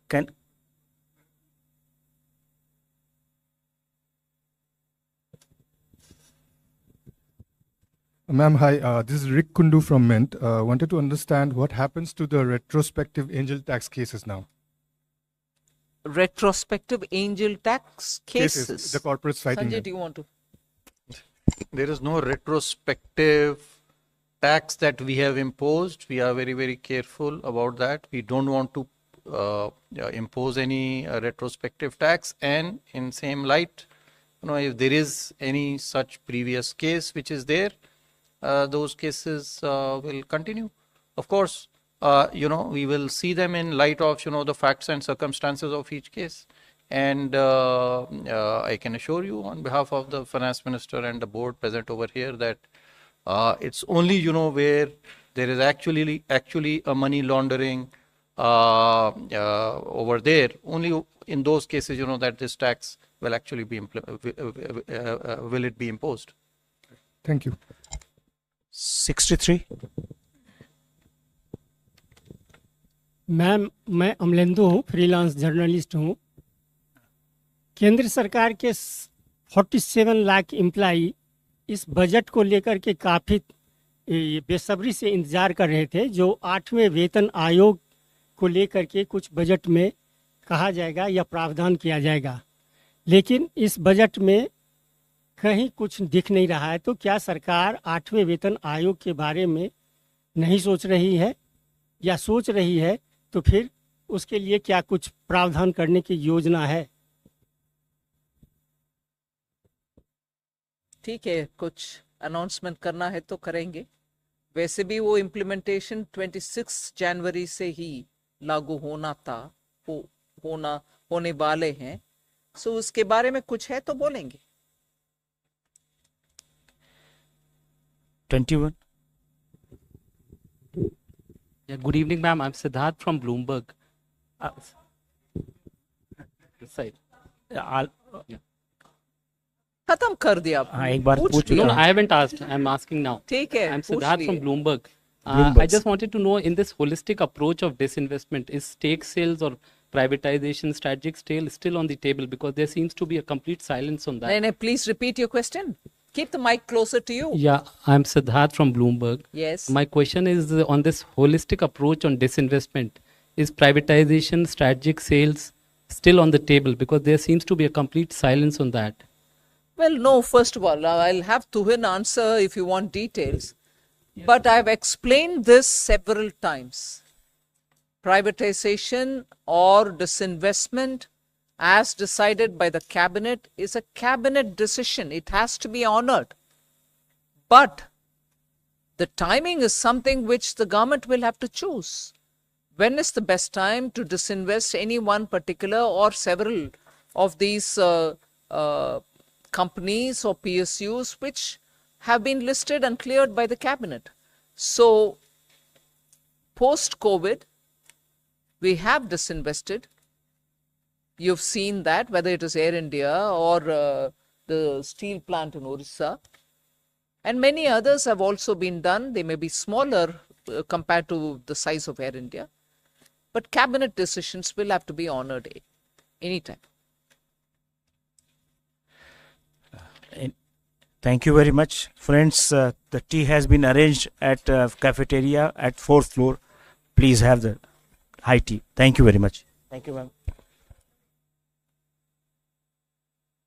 Can Ma'am, hi. This is Rick Kundu from Mint. Wanted to understand what happens to the retrospective angel tax cases now. Retrospective angel tax cases. The corporates fighting Sanjay, them. do you want to? There is no retrospective tax that we have imposed. We are very, very careful about that. We don't want to impose any retrospective tax, and in same light, if there is any such previous case which is there, those cases will continue. Of course, we will see them in light of the facts and circumstances of each case, and I can assure you on behalf of the finance minister and the board present over here that it's only where there is actually a money laundering over there, only in those cases that this tax will actually be will it be imposed. Thank you. 63. Ma'am, मैं अमलेंदु हूँ, freelance journalist हूँ। केंद्र सरकार के 47 lakh employee इस budget को लेकर के काफ़ी बेसब्री से इंतज़ार कर रहे थे, जो 8वें वेतन आयोग को लेकर के कुछ बजट में कहा जाएगा या प्रावधान किया जाएगा, लेकिन इस बजट में कहीं कुछ दिख नहीं रहा है। तो क्या सरकार 8वें वेतन आयोग के बारे में नहीं सोच रही है, या सोच रही है तो फिर उसके लिए क्या कुछ प्रावधान करने की योजना है? ठीक है, कुछ अनाउंसमेंट करना है तो करेंगे। वैसे भी वो इम्प्लीमेंटेशन 26 जनवरी से ही लागू होना था, होने वाले हैं। सो उसके बारे में कुछ है तो बोलेंगे। 21. Yeah, good evening, ma'am. I'm Siddharth from Bloomberg. This side. Yeah. खत्म कर दिया आपने। हाँ, एक बार पूछ No, लिया। I haven't asked. I'm asking now. ठीक है, I'm पूछ Siddharth from लिए। Bloomberg. Bloomberg. I just wanted to know, in this holistic approach of disinvestment, is stake sales or privatization strategic still on the table? Because there seems to be a complete silence on that. No, please repeat your question. Keep the mic closer to you. Yeah, I'm Siddharth from Bloomberg. Yes. My question is on this holistic approach on disinvestment. Is privatization, strategic sales still on the table? Because there seems to be a complete silence on that. Well, no, first of all, I'll have Tuhin answer if you want details. But I've explained this several times. Privatization or disinvestment, as decided by the cabinet, is a cabinet decision. It has to be honored. But the timing is something which the government will have to choose. When is the best time to disinvest any one particular or several of these companies or PSUs which have been listed and cleared by the cabinet? So, post-COVID, we have disinvested. You've seen that, whether it is Air India or the steel plant in Orissa. And many others have also been done. They may be smaller compared to the size of Air India. But cabinet decisions will have to be honored anytime. Thank you very much. Friends, the tea has been arranged at cafeteria at 4th floor. Please have the high tea. Thank you very much. Thank you, ma'am.